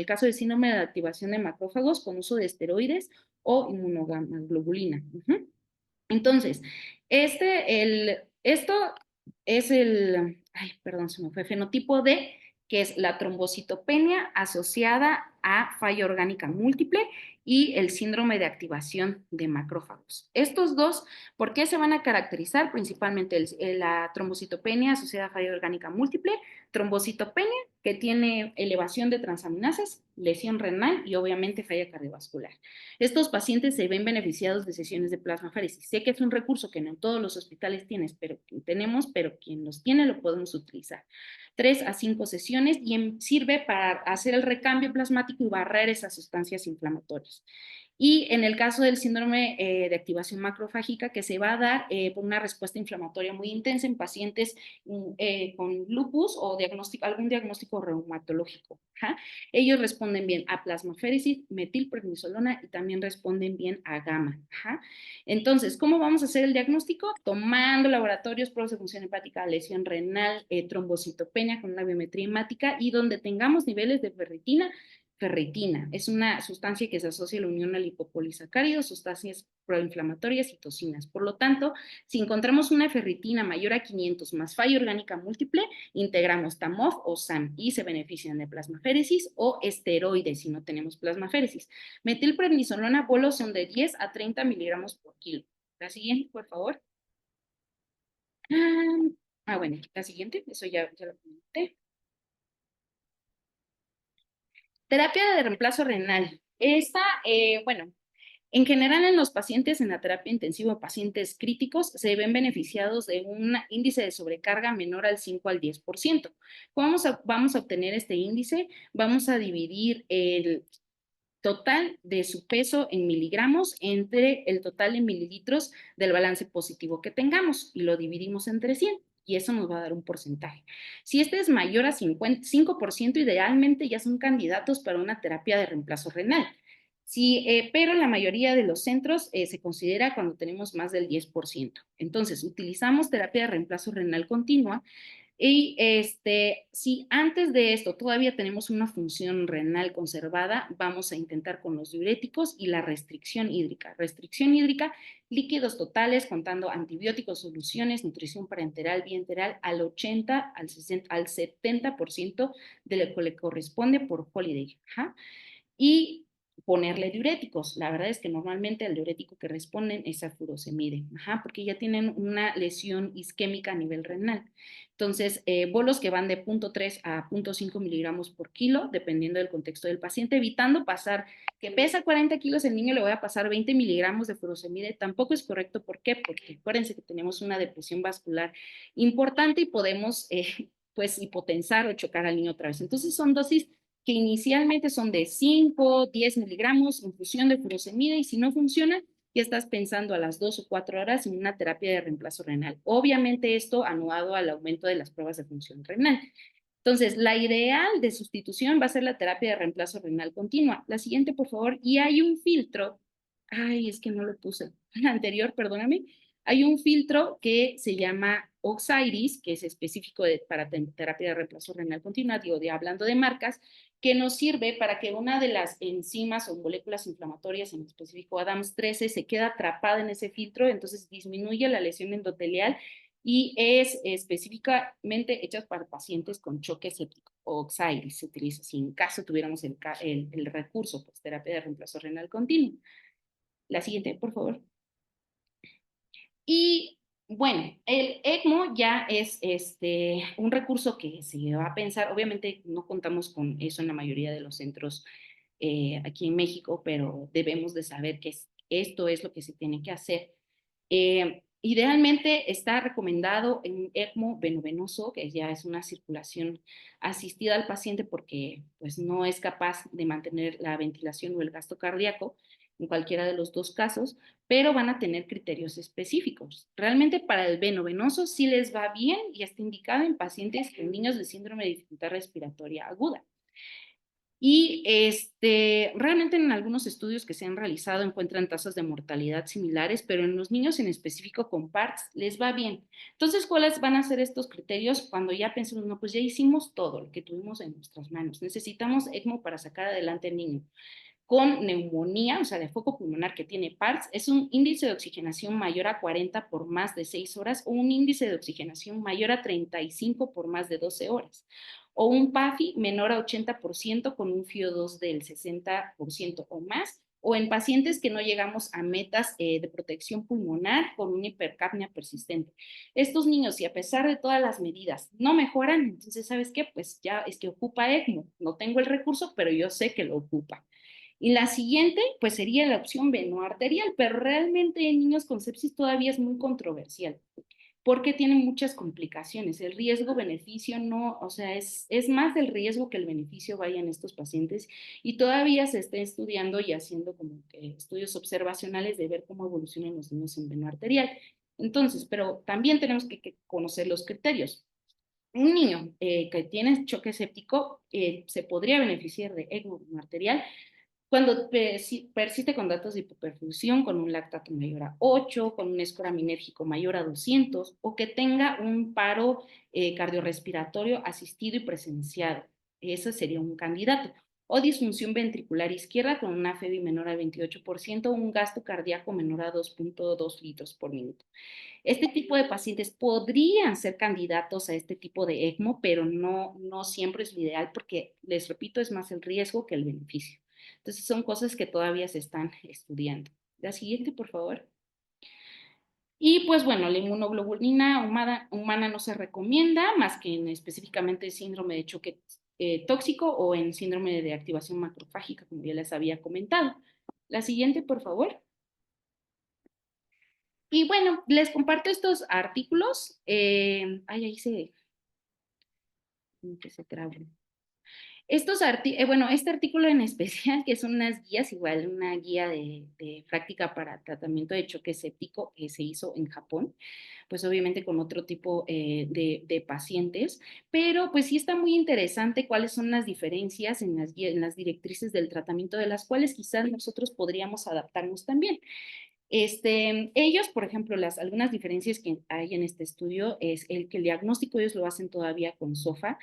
caso de síndrome de activación de macrófagos con uso de esteroides o inmunoglobulina. Entonces, esto es ay, perdón, se me fue, fenotipo D, que es la trombocitopenia asociada a falla orgánica múltiple y el síndrome de activación de macrófagos. Estos dos, ¿por qué se van a caracterizar? Principalmente la trombocitopenia asociada a falla orgánica múltiple, trombocitopenia que tiene elevación de transaminasas, lesión renal y obviamente falla cardiovascular. Estos pacientes se ven beneficiados de sesiones de plasmaféresis. Sé que es un recurso que no en todos los hospitales tenemos, pero quien los tiene lo podemos utilizar. 3 a 5 sesiones y sirve para hacer el recambio plasmático y barrer esas sustancias inflamatorias. Y en el caso del síndrome de activación macrofágica, que se va a dar por una respuesta inflamatoria muy intensa en pacientes con lupus o algún diagnóstico reumatológico. ¿Ja? Ellos responden bien a plasmaféresis, metilprednisolona y también responden bien a gamma. ¿Ja? Entonces, ¿cómo vamos a hacer el diagnóstico? Tomando laboratorios, pruebas de función hepática, lesión renal, trombocitopenia con una biometría hemática y donde tengamos niveles de ferritina. Es una sustancia que se asocia a la unión a lipopolisacáridos, sustancias proinflamatorias y toxinas. Por lo tanto, si encontramos una ferritina mayor a 500 más falla orgánica múltiple, integramos TAMOF o SAM y se benefician de plasmaféresis o esteroides si no tenemos plasmaféresis. Metilprednisolona, bolos son de 10 a 30 miligramos por kilo. La siguiente, por favor. Bueno, la siguiente, eso ya lo comenté. Terapia de reemplazo renal. Esta, bueno, en general en los pacientes en la terapia intensiva, pacientes críticos, se ven beneficiados de un índice de sobrecarga menor al 5 al 10%. ¿Cómo vamos a obtener este índice? Vamos a dividir el total de su peso en miligramos entre el total en mililitros del balance positivo que tengamos y lo dividimos entre 100 y eso nos va a dar un porcentaje. Si este es mayor a 5%, idealmente ya son candidatos para una terapia de reemplazo renal. Sí, pero la mayoría de los centros se considera cuando tenemos más del 10%. Entonces, utilizamos terapia de reemplazo renal continua Y si antes de esto todavía tenemos una función renal conservada, vamos a intentar con los diuréticos y la restricción hídrica. Restricción hídrica, líquidos totales, contando antibióticos, soluciones, nutrición parenteral, bienteral, al 80, al 60, al 70% de lo que le corresponde por holiday. Ajá. Y ponerle diuréticos. La verdad es que normalmente el diurético que responden es a furosemide, ajá, porque ya tienen una lesión isquémica a nivel renal. Entonces, bolos que van de 0.3 a 0.5 miligramos por kilo, dependiendo del contexto del paciente, evitando pasar, que pesa 40 kilos el niño, le voy a pasar 20 miligramos de furosemide, tampoco es correcto. ¿Por qué? Porque acuérdense que tenemos una depresión vascular importante y podemos, pues, hipotensar o chocar al niño otra vez. Entonces, son dosis que inicialmente son de 5, 10 miligramos, infusión de furosemida, y si no funciona, ya estás pensando a las 2 o 4 horas en una terapia de reemplazo renal. Obviamente esto anuado al aumento de las pruebas de función renal. Entonces, la ideal de sustitución va a ser la terapia de reemplazo renal continua. La siguiente, por favor, y hay un filtro. Ay, es que no lo puse. La anterior, perdóname. Hay un filtro que se llama Oxiris, que es específico para terapia de reemplazo renal continua, digo, hablando de marcas, que nos sirve para que una de las enzimas o moléculas inflamatorias, en específico Adams 13, se queda atrapada en ese filtro, entonces disminuye la lesión endotelial y es específicamente hecha para pacientes con choque séptico o Oxiris. Se utiliza si en caso tuviéramos el recurso, pues terapia de reemplazo renal continuo. La siguiente, por favor. Y bueno, el ECMO ya es un recurso que se va a pensar, obviamente no contamos con eso en la mayoría de los centros aquí en México, pero debemos de saber que esto es lo que se tiene que hacer. Idealmente está recomendado en ECMO venovenoso, que ya es una circulación asistida al paciente porque pues, no es capaz de mantener la ventilación o el gasto cardíaco en cualquiera de los dos casos, pero van a tener criterios específicos. Realmente para el venovenoso sí les va bien y está indicado en pacientes con niños de síndrome de dificultad respiratoria aguda. Y realmente en algunos estudios que se han realizado encuentran tasas de mortalidad similares, pero en los niños en específico con PARTS les va bien. Entonces, ¿cuáles van a ser estos criterios cuando ya pensemos, no, pues ya hicimos todo lo que tuvimos en nuestras manos? Necesitamos ECMO para sacar adelante al niño con neumonía, o sea, de foco pulmonar que tiene PARTS, es un índice de oxigenación mayor a 40 por más de 6 horas o un índice de oxigenación mayor a 35 por más de 12 horas. O un PAFI menor a 80% con un FIO2 del 60% o más, o en pacientes que no llegamos a metas de protección pulmonar con una hipercapnia persistente. Estos niños, si a pesar de todas las medidas no mejoran, entonces, ¿sabes qué? Pues ya es que ocupa ECMO. No tengo el recurso, pero yo sé que lo ocupa. Y la siguiente, pues sería la opción venoarterial, pero realmente en niños con sepsis todavía es muy controversial, porque tiene muchas complicaciones. El riesgo-beneficio no, o sea, es más del riesgo que el beneficio vaya en estos pacientes y todavía se está estudiando y haciendo como que estudios observacionales de ver cómo evolucionan los niños en venoarterial. Entonces, pero también tenemos que conocer los criterios. Un niño que tiene choque séptico se podría beneficiar de ECMO arterial cuando persiste con datos de hipoperfusión, con un lactato mayor a 8, con un score aminérgico mayor a 200, o que tenga un paro cardiorrespiratorio asistido y presenciado. Ese sería un candidato. O disfunción ventricular izquierda con una FEBI menor al 28%, o un gasto cardíaco menor a 2.2 litros por minuto. Este tipo de pacientes podrían ser candidatos a este tipo de ECMO, pero no siempre es lo ideal porque, les repito, es más el riesgo que el beneficio. Entonces son cosas que todavía se están estudiando. La siguiente, por favor. Y pues bueno, la inmunoglobulina humana no se recomienda más que en específicamente síndrome de choque tóxico o en síndrome de activación macrofágica, como ya les había comentado. La siguiente, por favor. Y bueno, les comparto estos artículos. Ahí se traba. Bueno, este artículo en especial, que son unas guías, igual una guía de práctica para tratamiento de choque séptico que se hizo en Japón, pues obviamente con otro tipo de pacientes, pero pues sí está muy interesante cuáles son las diferencias en las directrices del tratamiento de las cuales quizás nosotros podríamos adaptarnos también. Ellos, por ejemplo, algunas diferencias que hay en este estudio es el que el diagnóstico ellos lo hacen todavía con SOFA.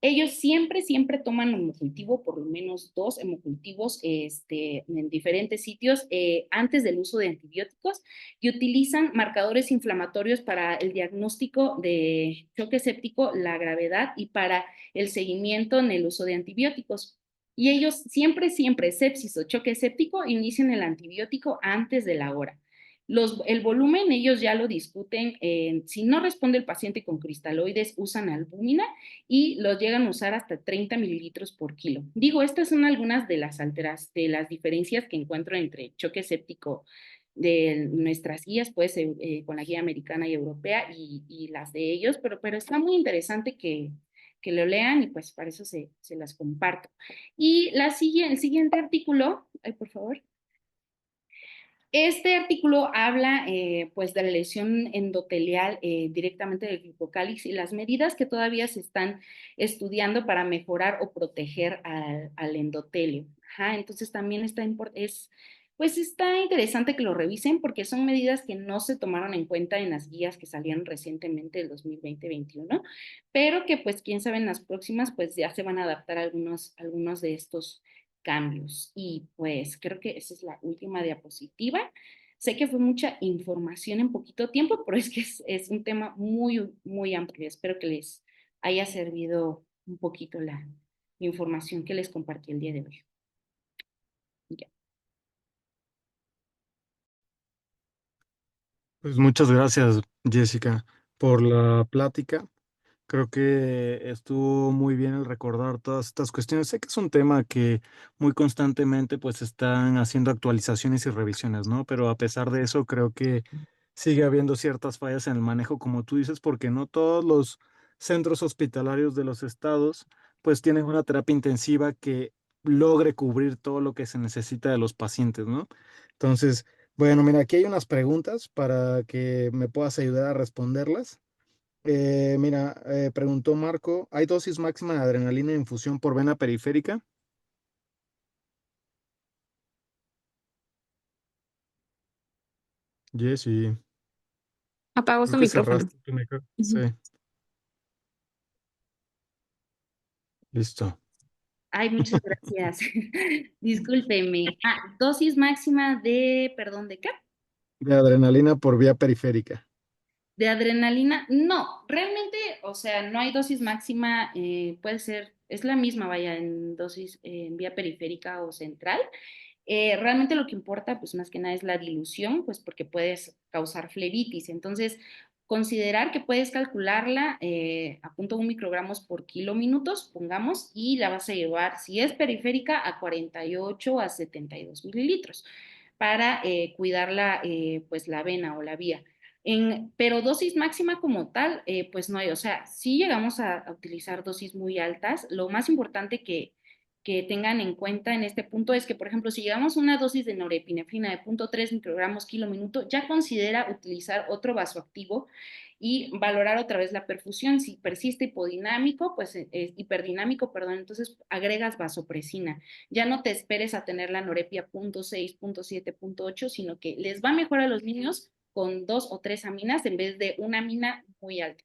Ellos siempre, siempre toman hemocultivo, por lo menos dos hemocultivos en diferentes sitios antes del uso de antibióticos y utilizan marcadores inflamatorios para el diagnóstico de choque séptico, la gravedad y para el seguimiento en el uso de antibióticos. Y ellos siempre, siempre, sepsis o choque séptico, inician el antibiótico antes de la hora. El volumen ellos ya lo discuten. Si no responde el paciente con cristaloides, usan albúmina y los llegan a usar hasta 30 mililitros por kilo. Digo, estas son algunas de de las diferencias que encuentro entre choque séptico de nuestras guías, pues con la guía americana y europea y las de ellos, pero está muy interesante que lo lean y pues para eso se las comparto. Y el siguiente artículo, ay, por favor. Este artículo habla pues de la lesión endotelial directamente del gliocálix y las medidas que todavía se están estudiando para mejorar o proteger al endotelio. Ajá, entonces también pues está interesante que lo revisen porque son medidas que no se tomaron en cuenta en las guías que salieron recientemente del 2020-21, pero que pues quién sabe en las próximas pues ya se van a adaptar algunos de estos cambios. Y pues creo que esa es la última diapositiva. Sé que fue mucha información en poquito tiempo, pero es que es un tema muy, muy amplio. Espero que les haya servido un poquito la información que les compartí el día de hoy. Ya. Pues muchas gracias, Jessica, por la plática. Creo que estuvo muy bien el recordar todas estas cuestiones. Sé que es un tema que muy constantemente pues están haciendo actualizaciones y revisiones, ¿no? Pero a pesar de eso, creo que sigue habiendo ciertas fallas en el manejo, como tú dices, porque no todos los centros hospitalarios de los estados pues tienen una terapia intensiva que logre cubrir todo lo que se necesita de los pacientes, ¿no? Entonces, bueno, mira, aquí hay unas preguntas para que me puedas ayudar a responderlas. Mira, preguntó Marco, ¿hay dosis máxima de adrenalina en infusión por vena periférica? Jessy, Apago creo su que micrófono. cerraste tu micro. Sí, Ujú. listo. Ay, muchas gracias. Discúlpeme. Ah, dosis máxima de, perdón, ¿de qué? De adrenalina por vía periférica. De adrenalina, no, realmente, o sea, no hay dosis máxima, puede ser, es la misma, vaya, en dosis en vía periférica o central. Realmente lo que importa, pues más que nada es la dilución, pues porque puedes causar flebitis. Entonces, considerar que puedes calcularla a 0,1 microgramos por kilo minutos, pongamos, y la vas a llevar, si es periférica, a 48 a 72 mililitros para cuidar pues la vena o la vía. Pero dosis máxima como tal, pues no hay. O sea, si llegamos a utilizar dosis muy altas, lo más importante que tengan en cuenta en este punto es que, por ejemplo, si llegamos a una dosis de norepinefrina de 0,3 microgramos kilo minuto, ya considera utilizar otro vasoactivo y valorar otra vez la perfusión. Si persiste hipodinámico, pues hiperdinámico, perdón, entonces agregas vasopresina. Ya no te esperes a tener la norepia 0,6, 0,7, 0,8, sino que les va mejor a los niños con 2 o 3 aminas en vez de una amina muy alta.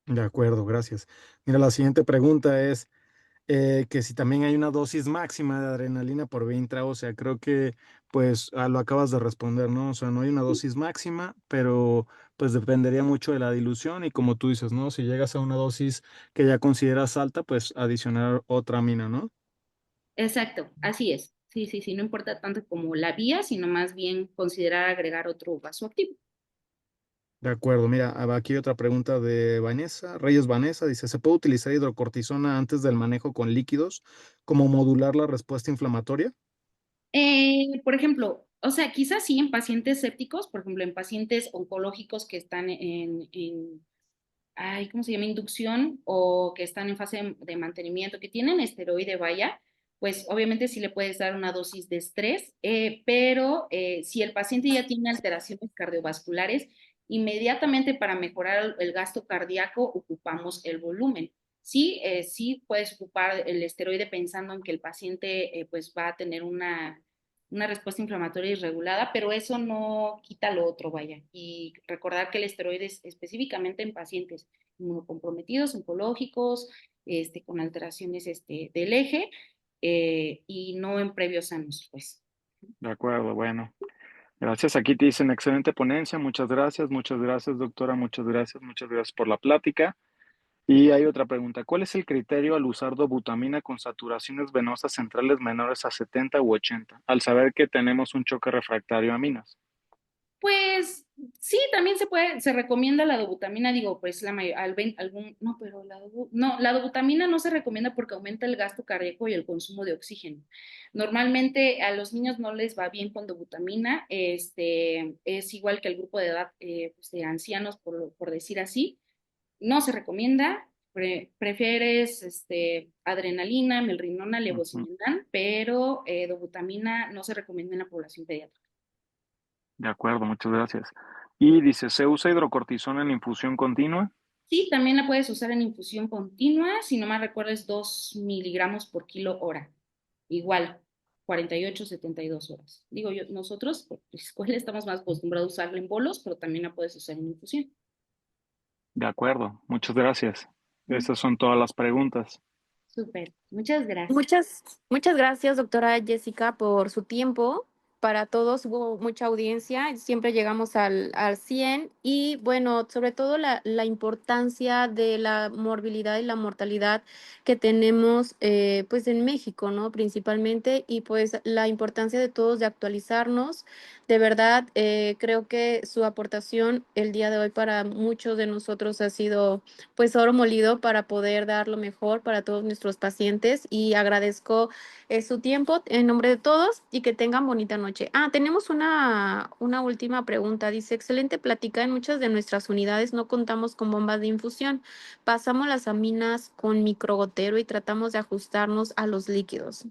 De acuerdo, gracias. Mira, la siguiente pregunta es que si también hay una dosis máxima de adrenalina por vía intraósea. Creo que pues lo acabas de responder, ¿no? O sea, no hay una dosis máxima, pero pues dependería mucho de la dilución y como tú dices, ¿no? Si llegas a una dosis que ya consideras alta, pues adicionar otra amina, ¿no? Exacto, así es. Sí, sí, sí, no importa tanto como la vía, sino más bien considerar agregar otro vasoactivo. De acuerdo, mira, aquí hay otra pregunta de Vanessa, Reyes Vanessa, dice, ¿se puede utilizar hidrocortisona antes del manejo con líquidos como modular la respuesta inflamatoria? Por ejemplo, o sea, quizás sí en pacientes sépticos, por ejemplo, en pacientes oncológicos que están ay, ¿cómo se llama? Inducción o que están en fase de mantenimiento, que tienen esteroide, vaya, pues obviamente sí le puedes dar una dosis de estrés, pero si el paciente ya tiene alteraciones cardiovasculares, inmediatamente para mejorar el gasto cardíaco ocupamos el volumen. Sí, sí puedes ocupar el esteroide pensando en que el paciente pues va a tener una respuesta inflamatoria irregulada, pero eso no quita lo otro, vaya. Y recordar que el esteroide es específicamente en pacientes inmunocomprometidos, oncológicos, con alteraciones del eje, y no en previos sanos, pues. De acuerdo, bueno. Gracias. Aquí te dicen excelente ponencia. Muchas gracias, doctora. Muchas gracias por la plática. Y hay otra pregunta. ¿Cuál es el criterio al usar dobutamina con saturaciones venosas centrales menores a 70 u 80, al saber que tenemos un choque refractario a aminas? Pues sí, también se recomienda la dobutamina, digo, pues no, pero no, la dobutamina no se recomienda porque aumenta el gasto cardíaco y el consumo de oxígeno. Normalmente a los niños no les va bien con dobutamina, es igual que el grupo de edad, pues, de ancianos, por decir así. No se recomienda, prefieres adrenalina, melrinona, Ujú. levosimendan, pero dobutamina no se recomienda en la población pediátrica. De acuerdo, muchas gracias. Y dice, ¿se usa hidrocortisona en infusión continua? Sí, también la puedes usar en infusión continua, si no me recuerdo es 2 miligramos por kilo hora. Igual, 48, 72 horas. Digo yo, nosotros por la escuela estamos más acostumbrados a usarla en bolos, pero también la puedes usar en infusión. De acuerdo, muchas gracias. Mm, Esas son todas las preguntas. Súper, muchas gracias. Muchas gracias, doctora Jessica, por su tiempo. Para todos hubo mucha audiencia, siempre llegamos al 100 y bueno, sobre todo la importancia de la morbilidad y la mortalidad que tenemos pues en México, ¿no? Principalmente y pues la importancia de todos de actualizarnos. De verdad, creo que su aportación el día de hoy para muchos de nosotros ha sido pues oro molido para poder dar lo mejor para todos nuestros pacientes y agradezco su tiempo en nombre de todos y que tengan bonita noche. Ah, tenemos una última pregunta. Dice, excelente plática. En muchas de nuestras unidades no contamos con bombas de infusión. Pasamos las aminas con microgotero y tratamos de ajustarnos a los líquidos.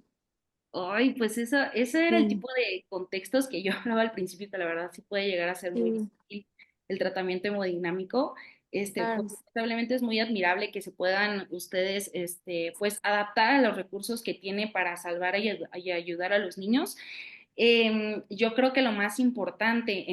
Ay, pues ese era el Sí, tipo de contextos que yo hablaba al principio, que la verdad sí puede llegar a ser muy sí, difícil el tratamiento hemodinámico. Pues claro. lamentablemente es muy admirable que se puedan ustedes, pues adaptar a los recursos que tiene para salvar y ayudar a los niños. Yo creo que lo más importante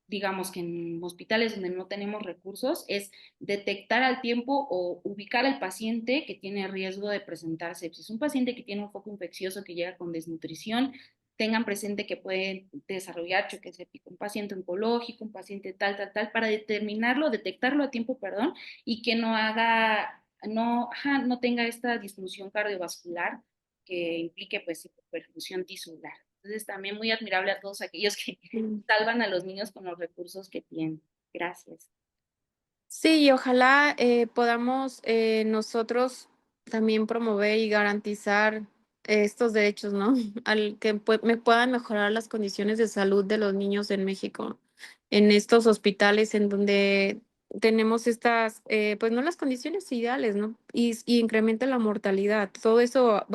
digamos que en hospitales donde no tenemos recursos, es detectar al tiempo o ubicar al paciente que tiene riesgo de presentar sepsis. Un paciente que tiene un foco infeccioso que llega con desnutrición, tengan presente que puede desarrollar choque séptico, un paciente oncológico, un paciente tal, para determinarlo, detectarlo a tiempo, perdón, y que no tenga esta disfunción cardiovascular que implique pues perfusión tisular. Entonces también muy admirable a todos aquellos que Sí. salvan a los niños con los recursos que tienen. Gracias. Sí, y ojalá podamos nosotros también promover y garantizar estos derechos, ¿no? Al que me puedan mejorar las condiciones de salud de los niños en México, en estos hospitales en donde tenemos estas, pues no las condiciones ideales, ¿no? Y incrementa la mortalidad. Todo eso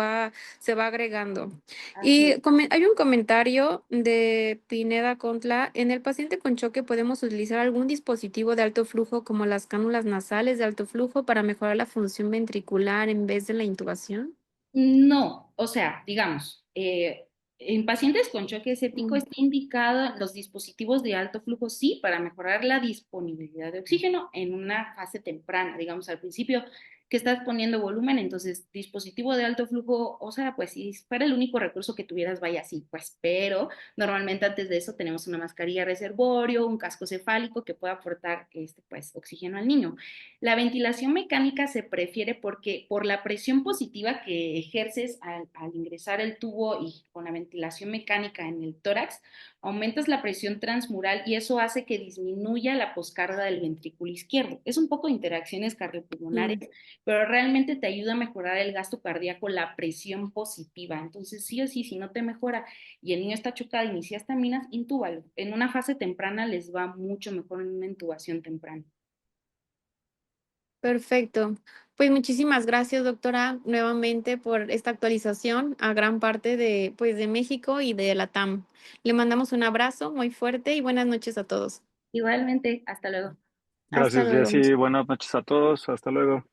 se va agregando. Así es. Y hay un comentario de Pineda Contla. En el paciente con choque podemos utilizar algún dispositivo de alto flujo como las cánulas nasales de alto flujo para mejorar la función ventricular en vez de la intubación. No, o sea, digamos, en pacientes con choque séptico Mm, está indicado los dispositivos de alto flujo, sí, para mejorar la disponibilidad de oxígeno en una fase temprana, digamos, al principio que estás poniendo volumen, entonces dispositivo de alto flujo, o sea, pues si fuera el único recurso que tuvieras, vaya así, pues, pero normalmente antes de eso tenemos una mascarilla reservorio, un casco cefálico que pueda aportar pues, oxígeno al niño. La ventilación mecánica se prefiere porque por la presión positiva que ejerces al ingresar el tubo y con la ventilación mecánica en el tórax, aumentas la presión transmural y eso hace que disminuya la poscarga del ventrículo izquierdo. Es un poco de interacciones cardiopulmonares, mm. pero realmente te ayuda a mejorar el gasto cardíaco, la presión positiva. Entonces, sí o sí, si no te mejora y el niño está chocado y inicias taminas, intúbalo. En una fase temprana les va mucho mejor en una intubación temprana. Perfecto. Pues muchísimas gracias, doctora, nuevamente por esta actualización a gran parte de, pues, de México y de la TAM. Le mandamos un abrazo muy fuerte y buenas noches a todos. Igualmente, hasta luego. Hasta Gracias, luego. Jessy. Buenas noches a todos. Hasta luego.